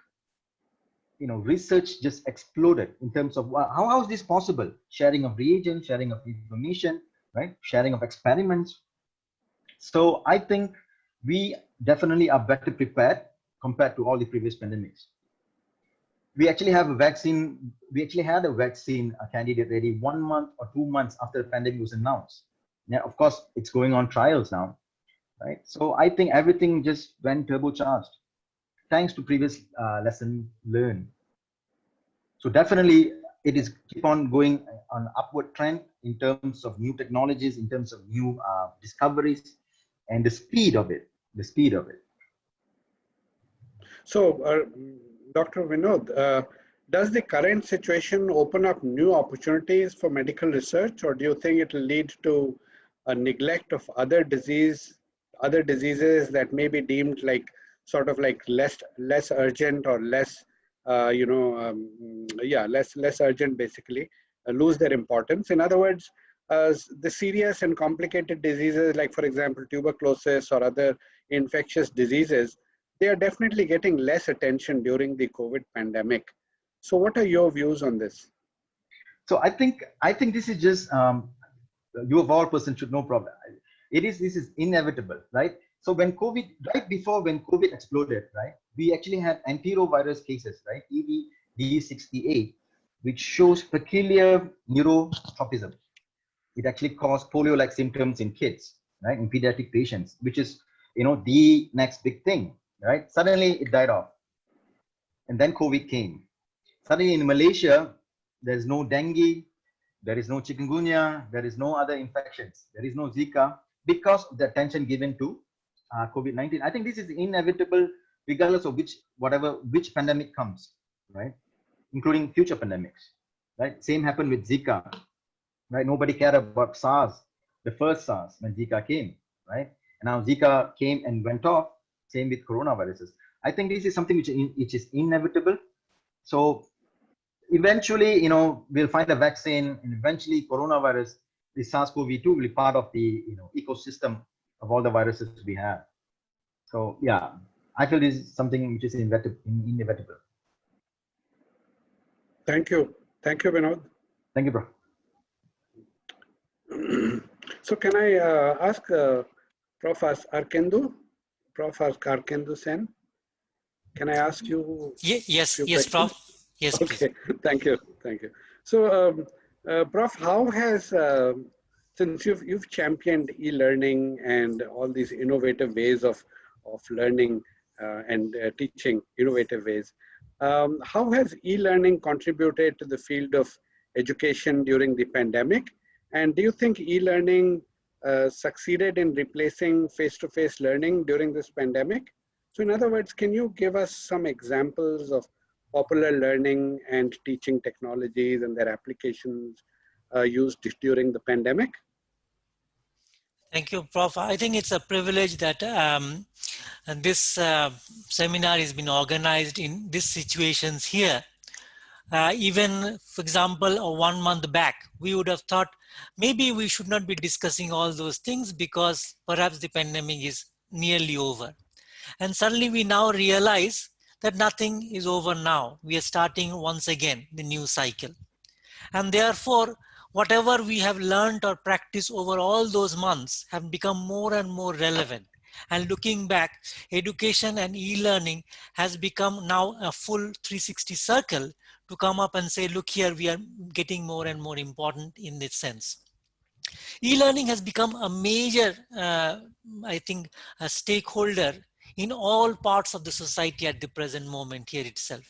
D: you know, research just exploded in terms of how is this possible? Sharing of reagents, sharing of information, right? Sharing of experiments. So I think we definitely are better prepared compared to all the previous pandemics. We actually have a vaccine. We actually had a vaccine candidate ready 1 month or 2 months after the pandemic was announced. Now, of course, it's going on trials now, right? So I think everything just went turbocharged thanks to previous lesson learned. So definitely it is keep on going on upward trend in terms of new technologies, in terms of new discoveries, and the speed of it,
C: So, Dr. Vinod, does the current situation open up new opportunities for medical research, or do you think it will lead to a neglect of other diseases that may be deemed like sort of like less urgent or less, less urgent, basically, lose their importance? In other words, the serious and complicated diseases, like for example, tuberculosis or other infectious diseases, they are definitely getting less attention during the COVID pandemic. So what are your views on this?
D: So I think this is just you of all person should know problem. This is inevitable, right? So when right before when COVID exploded, right, we actually had enterovirus cases, right, EVD68, which shows peculiar neurotropism. It actually caused polio-like symptoms in kids, right, in pediatric patients, which is, you know, the next big thing, right? Suddenly it died off, and then COVID came. Suddenly in Malaysia, there's no dengue, there is no chikungunya, there is no other infections, there is no Zika, because of the attention given to COVID-19. I think this is inevitable, regardless of which pandemic comes, right? Including future pandemics, right? Same happened with Zika, right? Nobody cared about SARS, the first SARS when Zika came, right? And now Zika came and went off. Same with coronaviruses. I think this is something which is inevitable. So eventually, you know, we'll find a vaccine, and eventually coronavirus, the SARS-CoV-2 will be part of the, you know, ecosystem of all the viruses we have. So yeah, I feel this is something which is inevitable.
C: Thank you. Thank you, Vinod.
D: Thank you, bro.
C: So can I ask Prof. Arkendu? Prof. Arkendu Sen? Can I ask you?
E: Yes,
C: questions?
E: Prof. Yes,
C: okay.
E: please.
C: Thank you. So, Prof, how has since you've championed e-learning and all these innovative ways of learning and teaching, innovative ways, how has e-learning contributed to the field of education during the pandemic? And do you think e-learning succeeded in replacing face-to-face learning during this pandemic? So in other words, can you give us some examples of popular learning and teaching technologies and their applications used during the pandemic?
E: Thank you, Prof. I think it's a privilege that this seminar has been organized in these situations here. Even, for example, 1 month back, we would have thought maybe we should not be discussing all those things because perhaps the pandemic is nearly over. And suddenly we now realize that nothing is over now. We are starting once again the new cycle. And therefore, whatever we have learned or practiced over all those months have become more and more relevant. And looking back, education and e-learning has become now a full 360 circle to come up and say, look here, we are getting more and more important in this sense. E-learning has become a major, I think, a stakeholder in all parts of the society at the present moment here itself.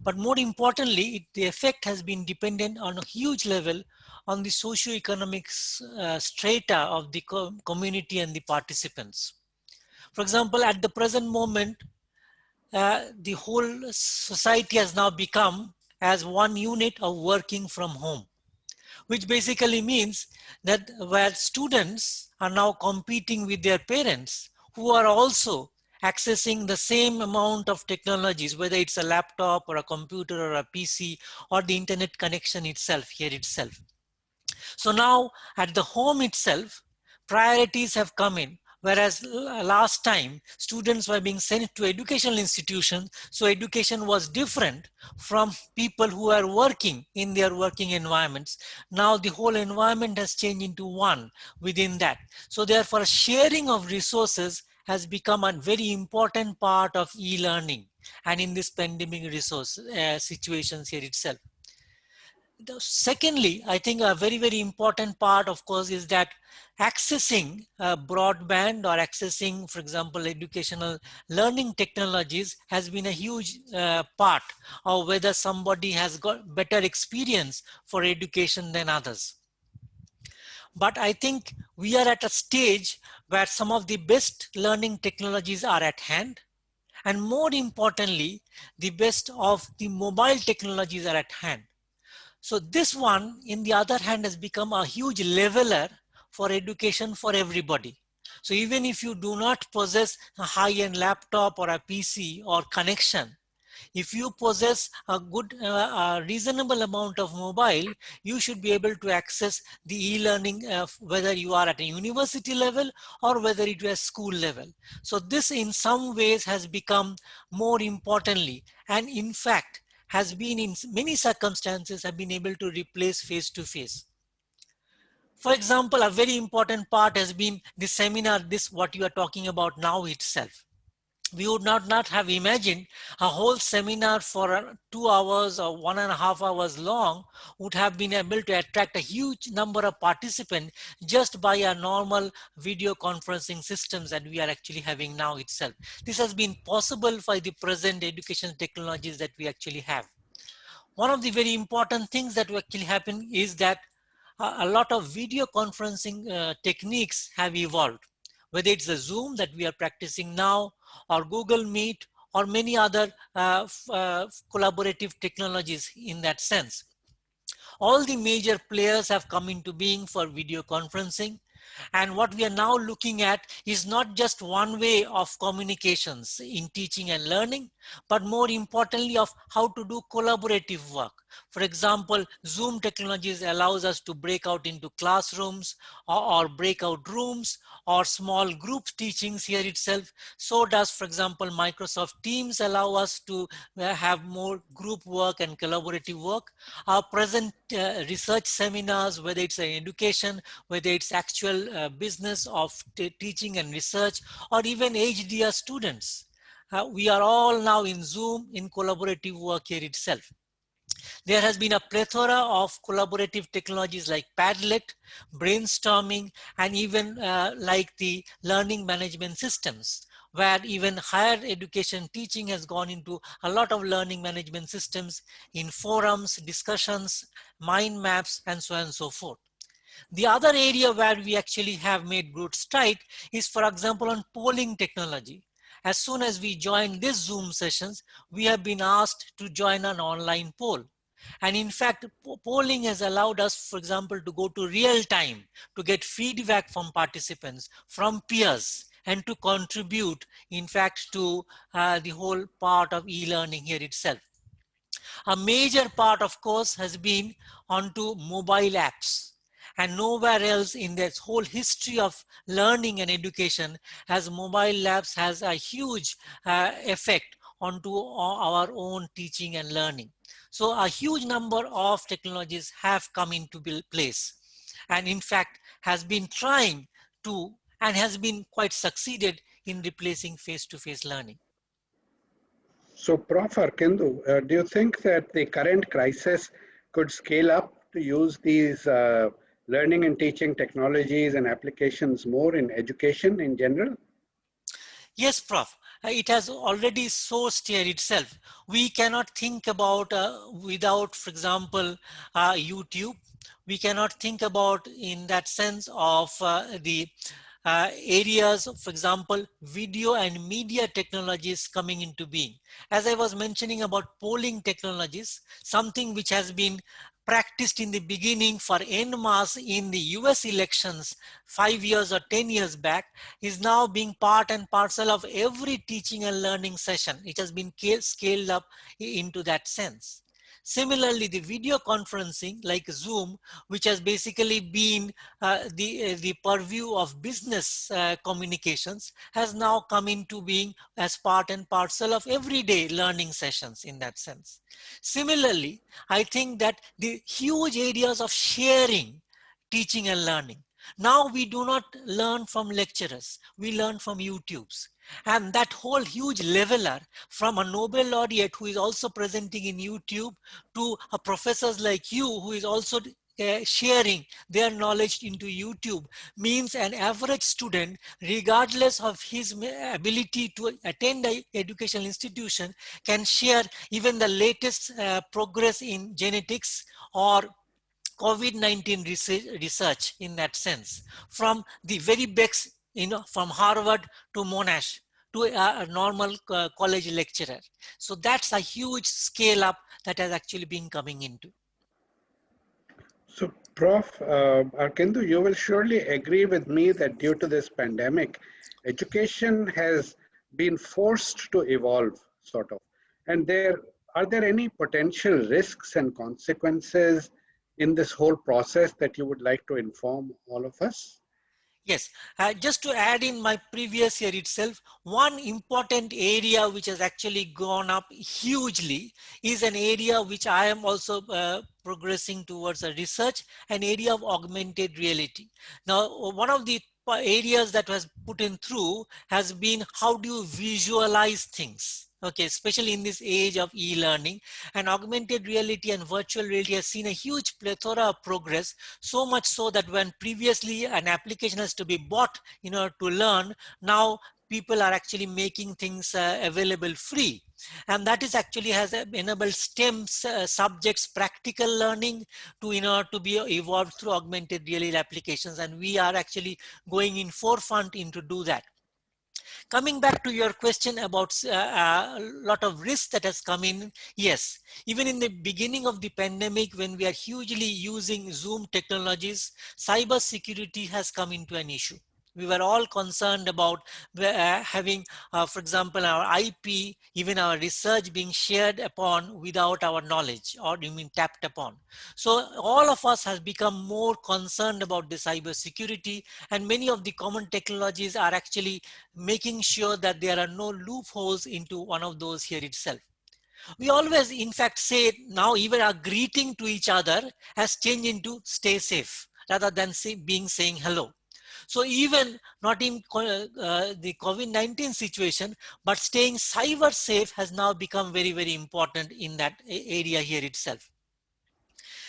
E: But more importantly, the effect has been dependent on a huge level on the socio-economic strata of the community and the participants. For example, at the present moment, the whole society has now become as one unit of working from home, which basically means that where students are now competing with their parents who are also accessing the same amount of technologies, whether it's a laptop or a computer or a PC or the internet connection itself here itself. So now at the home itself, priorities have come in. Whereas last time students were being sent to educational institutions, so education was different from people who are working in their working environments. Now the whole environment has changed into one within that. So therefore sharing of resources has become a very important part of e-learning and in this pandemic resource situations here itself. Secondly, I think a very, very important part, of course, is that accessing broadband or accessing, for example, educational learning technologies has been a huge part of whether somebody has got better experience for education than others. But I think we are at a stage where some of the best learning technologies are at hand. And more importantly, the best of the mobile technologies are at hand. So this one, in the other hand, has become a huge leveler for education for everybody. So even if you do not possess a high-end laptop or a PC or connection, if you possess a good, a reasonable amount of mobile, you should be able to access the e-learning, whether you are at a university level or whether it is school level. So this in some ways has become more importantly, and in fact, has been in many circumstances have been able to replace face-to-face. For example, a very important part has been the seminar, this what you are talking about now itself. We would not have imagined a whole seminar for 2 hours or 1.5 hours long would have been able to attract a huge number of participants just by a normal video conferencing systems that we are actually having now itself. This has been possible by the present education technologies that we actually have. One of the very important things that will actually happen is that a lot of video conferencing techniques have evolved, whether it's the Zoom that we are practicing now or Google Meet or many other collaborative technologies in that sense. All the major players have come into being for video conferencing. And what we are now looking at is not just one way of communications in teaching and learning, but more importantly of how to do collaborative work. For example, Zoom technologies allows us to break out into classrooms or breakout rooms or small group teachings here itself. So does, for example, Microsoft Teams allow us to have more group work and collaborative work. Our present research seminars, whether it's an education, whether it's actual business of teaching and research, or even HDR students. We are all now in Zoom in collaborative work here itself. There has been a plethora of collaborative technologies like Padlet, brainstorming, and even like the learning management systems, where even higher education teaching has gone into a lot of learning management systems in forums, discussions, mind maps, and so on and so forth. The other area where we actually have made good stride is, for example, on polling technology. As soon as we join these Zoom sessions, we have been asked to join an online poll. And in fact, polling has allowed us, for example, to go to real time, to get feedback from participants, from peers, and to contribute, in fact, to the whole part of e-learning here itself. A major part, of course, has been onto mobile apps. And nowhere else in this whole history of learning and education has mobile labs has a huge effect onto our own teaching and learning. So a huge number of technologies have come into place, and in fact has been trying to and has been quite succeeded in replacing face-to-face learning.
C: So, Prof. Arkendu, do you think that the current crisis could scale up to use these learning and teaching technologies and applications more in education in general?
E: Yes, Prof. It has already sourced here itself. We cannot think about without, for example, YouTube. We cannot think about in that sense of the areas, for example, video and media technologies coming into being. As I was mentioning about polling technologies, something which has been practiced in the beginning for en masse in the US elections 5 years or 10 years back is now being part and parcel of every teaching and learning session. It has been scaled up into that sense. Similarly, the video conferencing like Zoom, which has basically been the purview of business communications, has now come into being as part and parcel of everyday learning sessions in that sense. Similarly, I think that the huge areas of sharing teaching and learning. Now we do not learn from lecturers, we learn from YouTubes. And that whole huge leveler from a Nobel laureate who is also presenting in YouTube to a professors like you who is also sharing their knowledge into YouTube means an average student, regardless of his ability to attend an educational institution, can share even the latest progress in genetics or COVID-19 research in that sense, from the very best, from Harvard to Monash to a normal college lecturer. So that's a huge scale up that has actually been coming into.
C: So, Prof. Arkendu, you will surely agree with me that due to this pandemic, education has been forced to evolve, sort of. And are there any potential risks and consequences in this whole process that you would like to inform all of us?
E: Yes, just to add in my previous year itself, one important area which has actually gone up hugely is an area which I am also progressing towards a research, an area of augmented reality. Now, one of the areas that was put in through has been how do you visualize things? Okay, especially in this age of e-learning, and augmented reality and virtual reality has seen a huge plethora of progress, so much so that when previously an application has to be bought in order to learn, now people are actually making things available free. And that is actually has enabled STEM subjects practical learning to be evolved through augmented reality applications. And we are actually going in forefront into do that. Coming back to your question about a lot of risk that has come in, yes, even in the beginning of the pandemic, when we are hugely using Zoom technologies, cyber security has come into an issue. We were all concerned about having, for example, our IP, even our research being shared upon without our knowledge or you mean tapped upon. So all of us has become more concerned about the cyber security, and many of the common technologies are actually making sure that there are no loopholes into one of those here itself. We always, in fact, say now even our greeting to each other has changed into stay safe rather than saying hello. So even not in the COVID-19 situation, but staying cyber safe has now become very, very important in that area here itself.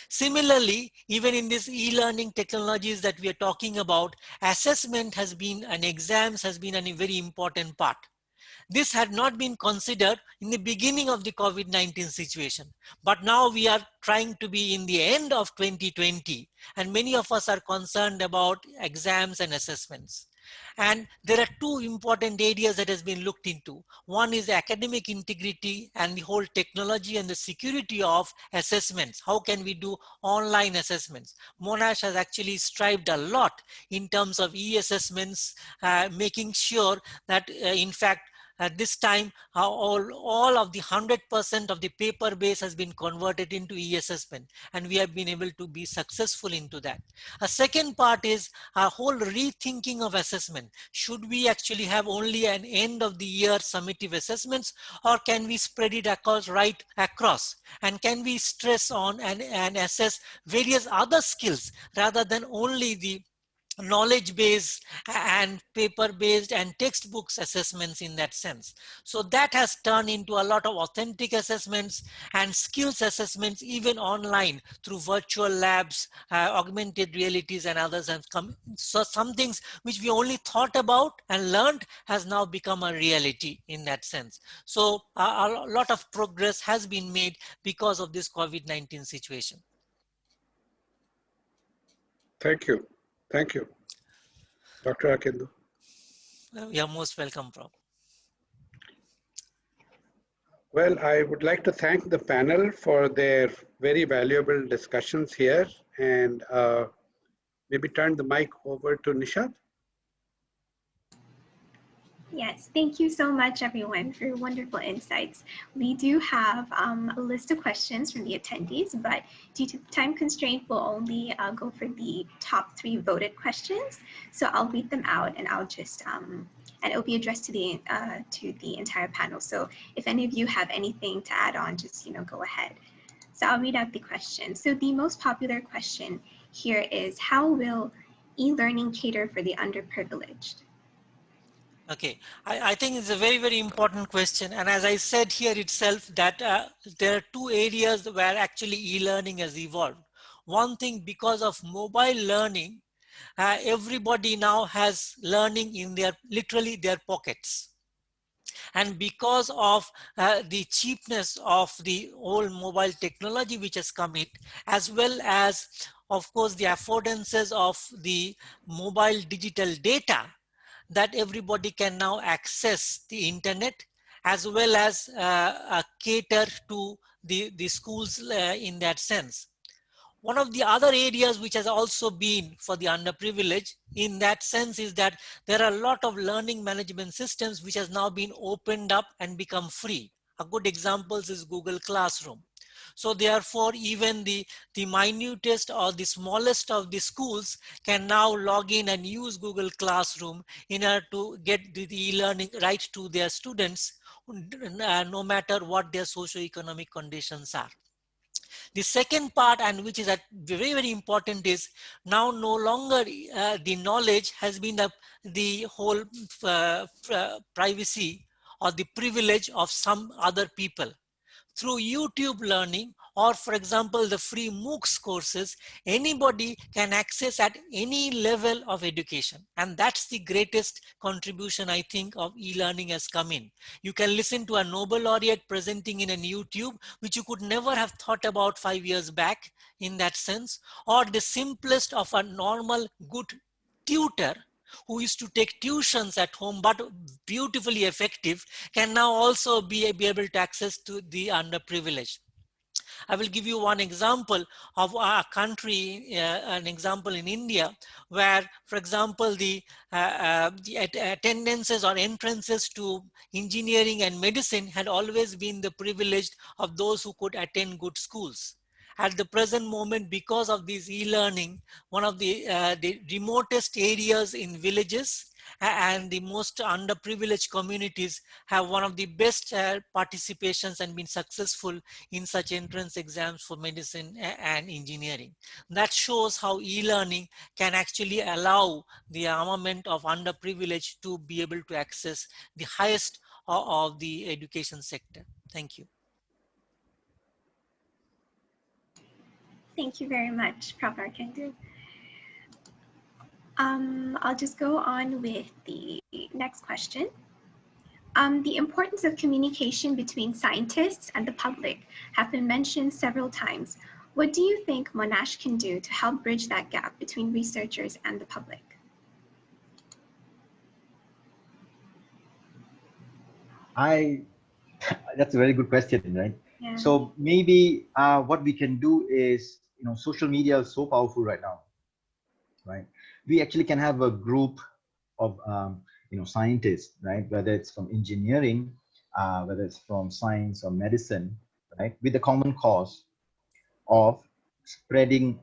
E: Similarly, even in this e-learning technologies that we are talking about, assessment has been and exams has been a very important part. This had not been considered in the beginning of the COVID-19 situation, but now we are trying to be in the end of 2020, and many of us are concerned about exams and assessments. And there are two important areas that has been looked into. One is academic integrity and the whole technology and the security of assessments. How can we do online assessments? Monash has actually strived a lot in terms of e-assessments, making sure that in fact At this time, all of the 100% of the paper base has been converted into e-assessment, and we have been able to be successful into that. A second part is a whole rethinking of assessment. Should we actually have only an end of the year summative assessments, or can we spread it across, right across? And can we stress on and assess various other skills rather than only the knowledge based and paper based and textbooks assessments in that sense. So that has turned into a lot of authentic assessments and skills assessments even online through virtual labs, augmented realities and others have come. So some things which we only thought about and learned has now become a reality in that sense. So a lot of progress has been made because of this COVID-19 situation.
C: Thank you. Thank you. Dr. Akendu.
E: You're most welcome, Prof.
C: Well, I would like to thank the panel for their very valuable discussions here, and maybe turn the mic over to Nishat.
A: Yes, thank you so much, everyone, for your wonderful insights. We do have a list of questions from the attendees, but due to time constraint, we'll only go for the top 3 voted questions. So I'll read them out, and I'll just and it'll be addressed to the entire panel. So if any of you have anything to add on, just go ahead. So I'll read out the question. So the most popular question here is, how will e-learning cater for the underprivileged?
E: Okay, I think it's a very, very important question. And as I said here itself, that there are 2 areas where actually e-learning has evolved. One thing, because of mobile learning, everybody now has learning in literally their pockets. And because of the cheapness of the whole mobile technology which has come in, as well as, of course, the affordances of the mobile digital data, that everybody can now access the internet, as well as cater to the schools in that sense. One of the other areas which has also been for the underprivileged in that sense is that there are a lot of learning management systems which has now been opened up and become free. A good example is Google Classroom. So therefore, even the minutest or the smallest of the schools can now log in and use Google Classroom in order to get the e-learning right to their students, no matter what their socioeconomic conditions are. The second part, and which is very, very important, is now no longer the knowledge has been the whole privacy or the privilege of some other people. Through YouTube learning, or for example, the free MOOCs courses, anybody can access at any level of education. And that's the greatest contribution, I think, of e-learning has come in. You can listen to a Nobel laureate presenting in a YouTube, which you could never have thought about 5 years back in that sense, or the simplest of a normal good tutor who used to take tuitions at home but beautifully effective, can now also be able to access to the underprivileged. I will give you one example of a country, an example in India, where, for example, the attendances or entrances to engineering and medicine had always been the privilege of those who could attend good schools. At the present moment, because of this e-learning, one of the remotest areas in villages and the most underprivileged communities have one of the best participations and been successful in such entrance exams for medicine and engineering. That shows how e-learning can actually allow the armament of underprivileged to be able to access the highest of the education sector. Thank you.
A: Thank you very much, Prof. Akendu. I'll just go on with the next question. The importance of communication between scientists and the public have been mentioned several times. What do you think Monash can do to help bridge that gap between researchers and the public?
D: That's a very good question, right?
A: Yeah.
D: So maybe what we can do is, social media is so powerful right now, right? We actually can have a group of scientists, right? Whether it's from engineering, whether it's from science or medicine, right? With the common cause of spreading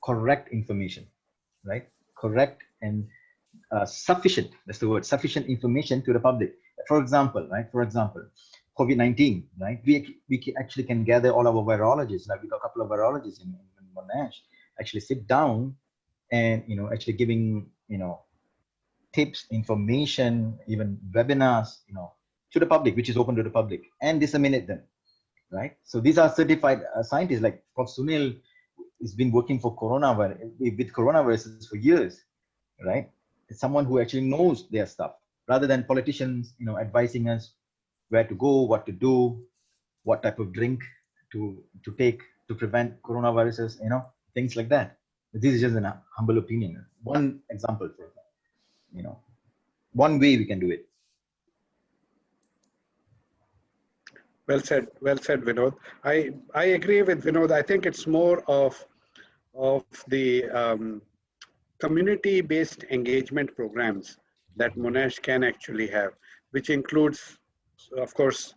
D: correct information, right? Correct and sufficient, that's the word, sufficient information to the public. For example, right? For example, COVID-19, right? We actually can gather all our virologists, like we got a couple of virologists in Monash, actually sit down and, actually giving, tips, information, even webinars, to the public, which is open to the public, and disseminate them, right? So these are certified scientists, like Prof. Sunil has been working for with coronaviruses for years, right? It's someone who actually knows their stuff, rather than politicians, advising us where to go, what to do, what type of drink to take to prevent coronaviruses, things like that. This is just an humble opinion. One example for that, one way we can do it.
C: Well said, Vinod. I agree with Vinod. I think it's more of the community-based engagement programs that Monash can actually have, which includes, of course,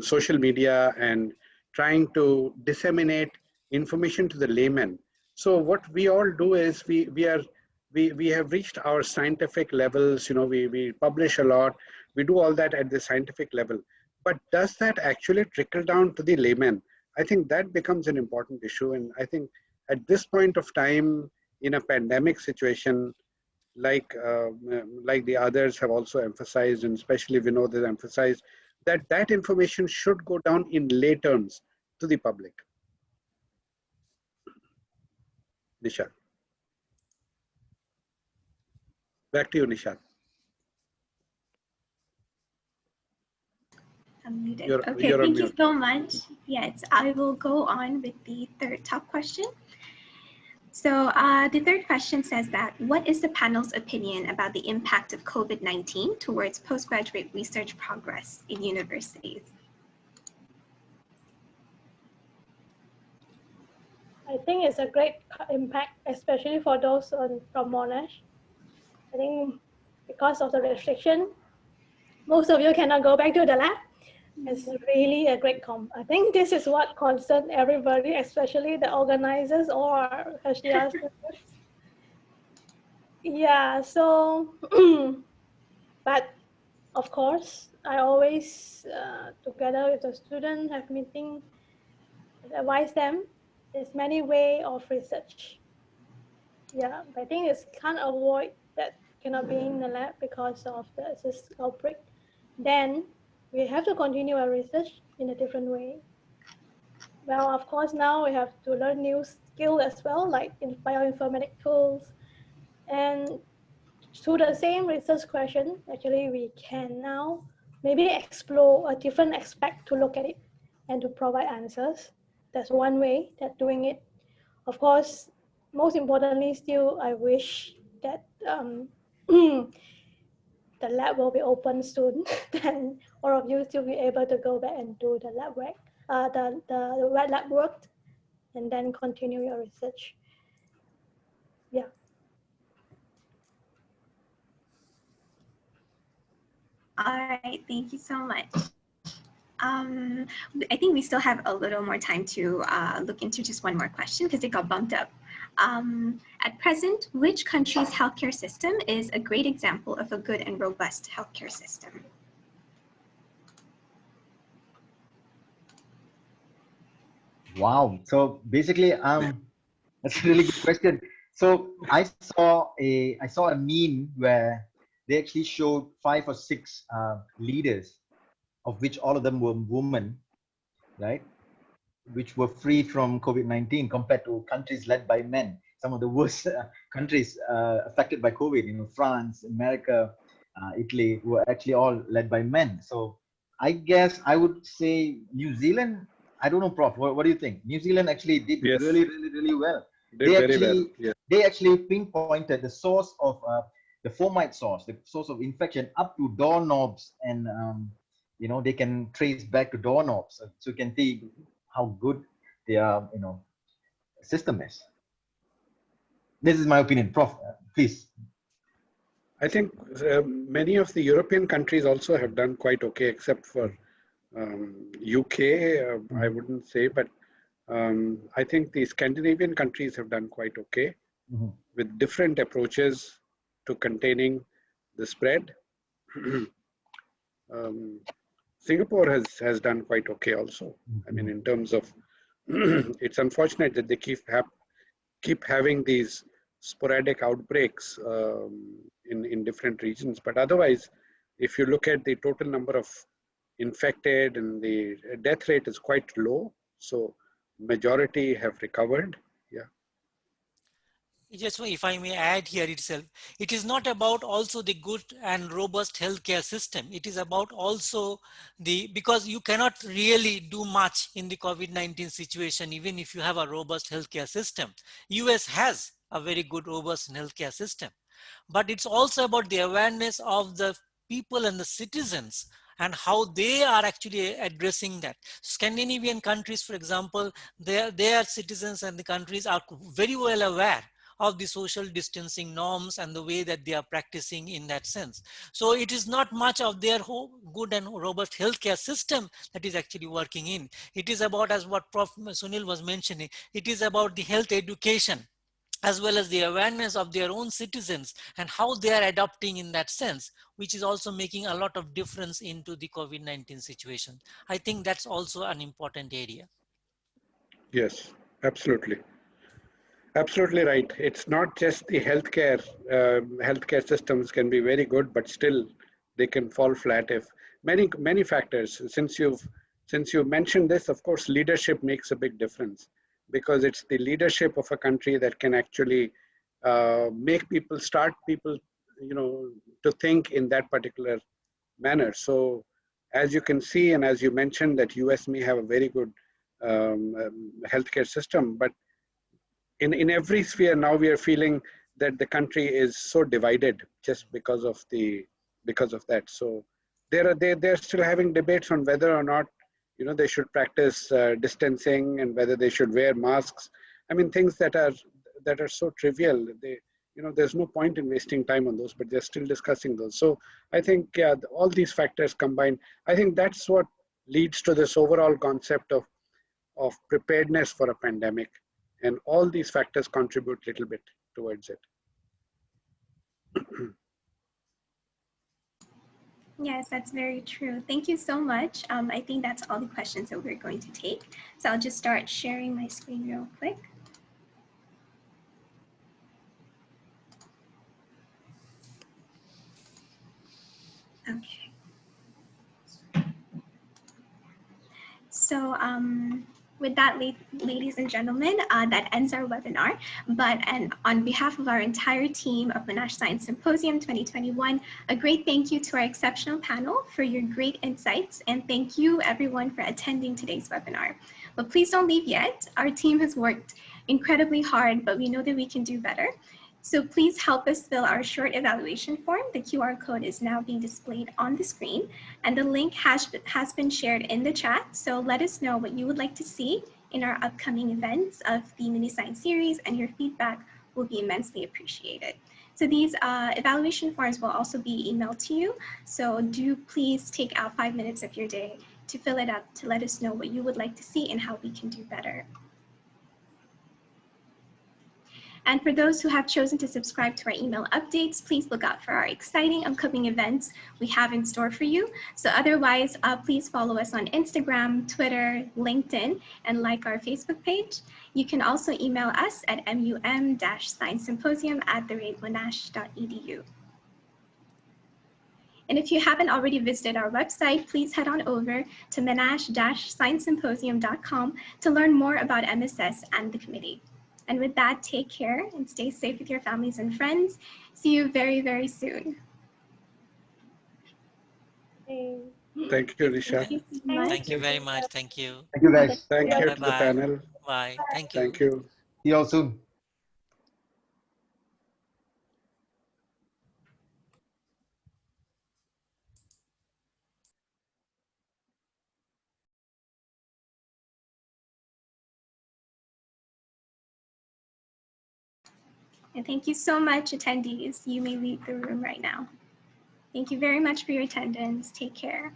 C: social media and trying to disseminate information to the layman. So what we all do is we have reached our scientific levels. We publish a lot. We do all that at the scientific level. But does that actually trickle down to the layman? I think that becomes an important issue. And I think at this point of time, in a pandemic situation, like the others have also emphasized, and especially Vinod has emphasized, that information should go down in lay terms to the public. Nishat. Back to you, Nishat.
A: Unmuted. Okay, thank you so much. Yes, I will go on with the third top question. So the third question says that, what is the panel's opinion about the impact of COVID-19 towards postgraduate research progress in universities?
B: I think it's a great impact, especially for those from Monash. I think because of the restriction, most of you cannot go back to the lab. It's really a great I think this is what concerns everybody, especially the organizers or HDR students. Yeah, so, but of course, I always, together with the students, have meeting, advise them. There's many ways of research. Yeah, but I think it's can't avoid that cannot be in the lab because of this outbreak. Then we have to continue our research in a different way. Well, of course, now we have to learn new skills as well, like in bioinformatic tools. And to the same research question, actually, we can now maybe explore a different aspect to look at it and to provide answers. That's one way that doing it. Of course, most importantly, still, I wish that the lab will be open soon. Then all of you still be able to go back and do the lab work, the wet lab work, and then continue your research. Yeah.
A: All right, thank you so much. I think we still have a little more time to look into just one more question because it got bumped up. At present, which country's healthcare system is a great example of a good and robust healthcare system?
D: Wow. So basically, that's a really good question. So I saw a meme where they actually showed 5 or 6 leaders, of which all of them were women, right? Which were free from COVID-19 compared to countries led by men. Some of the worst countries affected by COVID, France, America, Italy, were actually all led by men. So I guess I would say New Zealand. I don't know, Prof. What do you think? New Zealand actually did really well. They actually pinpointed the source of the fomite source, the source of infection, up to doorknobs, and they can trace back to doorknobs. So you can see how good their system is. This is my opinion, Prof. Please
C: I think many of the European countries also have done quite okay, except for UK, I wouldn't say, but I think the Scandinavian countries have done quite okay with different approaches to containing the spread. Singapore has done quite okay also. I mean, in terms of, it's unfortunate that they keep having these sporadic outbreaks in different regions. But otherwise, if you look at the total number of infected, and the death rate is quite low. So majority have recovered. Yeah.
E: Just if I may add here itself, it is not about also the good and robust healthcare system. It is about also because you cannot really do much in the COVID-19 situation, even if you have a robust healthcare system. US has a very good, robust healthcare system. But it's also about the awareness of the people and the citizens and how they are actually addressing that. Scandinavian countries, for example, their citizens and the countries are very well aware of the social distancing norms and the way that they are practicing in that sense. So it is not much of their good and robust healthcare system that is actually working in. It is about, as what Prof. Sunil was mentioning, it is about the health education as well as the awareness of their own citizens and how they are adapting in that sense, which is also making a lot of difference into the COVID-19 situation. I think that's also an important area.
C: Yes, absolutely. Absolutely right. It's not just the healthcare. Healthcare systems can be very good, but still they can fall flat if many factors. Since you mentioned this, of course, leadership makes a big difference, because it's the leadership of a country that can actually make start people, to think in that particular manner. So, as you can see, and as you mentioned, that US may have a very good healthcare system, but in every sphere now we are feeling that the country is so divided just because of that. So they're still having debates on whether or not they should practice distancing, and whether they should wear masks. I mean, things that are so trivial. There's no point in wasting time on those, but they're still discussing those. So I think all these factors combined, I think that's what leads to this overall concept of preparedness for a pandemic. And all these factors contribute a little bit towards it.
A: Yes, that's very true. Thank you so much. I think that's all the questions that we're going to take. So I'll just start sharing my screen real quick. Okay. So with that, ladies and gentlemen, that ends our webinar. And on behalf of our entire team of Monash Science Symposium 2021, a great thank you to our exceptional panel for your great insights, and thank you everyone for attending today's webinar. But please don't leave yet. Our team has worked incredibly hard, but we know that we can do better. So please help us fill our short evaluation form. The QR code is now being displayed on the screen, and the link has been shared in the chat. So let us know what you would like to see in our upcoming events of the Mini Science series, and your feedback will be immensely appreciated. So these evaluation forms will also be emailed to you. So do please take out 5 minutes of your day to fill it up, to let us know what you would like to see and how we can do better. And for those who have chosen to subscribe to our email updates, please look out for our exciting upcoming events we have in store for you. So otherwise, please follow us on Instagram, Twitter, LinkedIn, and like our Facebook page. You can also email us at mum-sciencesymposium@monash.edu. And if you haven't already visited our website, please head on over to monash-sciencesymposium.com to learn more about MSS and the committee. And with that, take care and stay safe with your families and friends. See you very, very soon.
C: Thank you, Nishat.
E: Thank you very much. Thank you.
D: Thank you, guys.
C: Thank you to the
E: Bye-bye.
C: panel.
E: Bye. Thank you.
C: Thank you.
D: See you all soon.
A: And thank you so much, attendees. You may leave the room right now. Thank you very much for your attendance. Take care.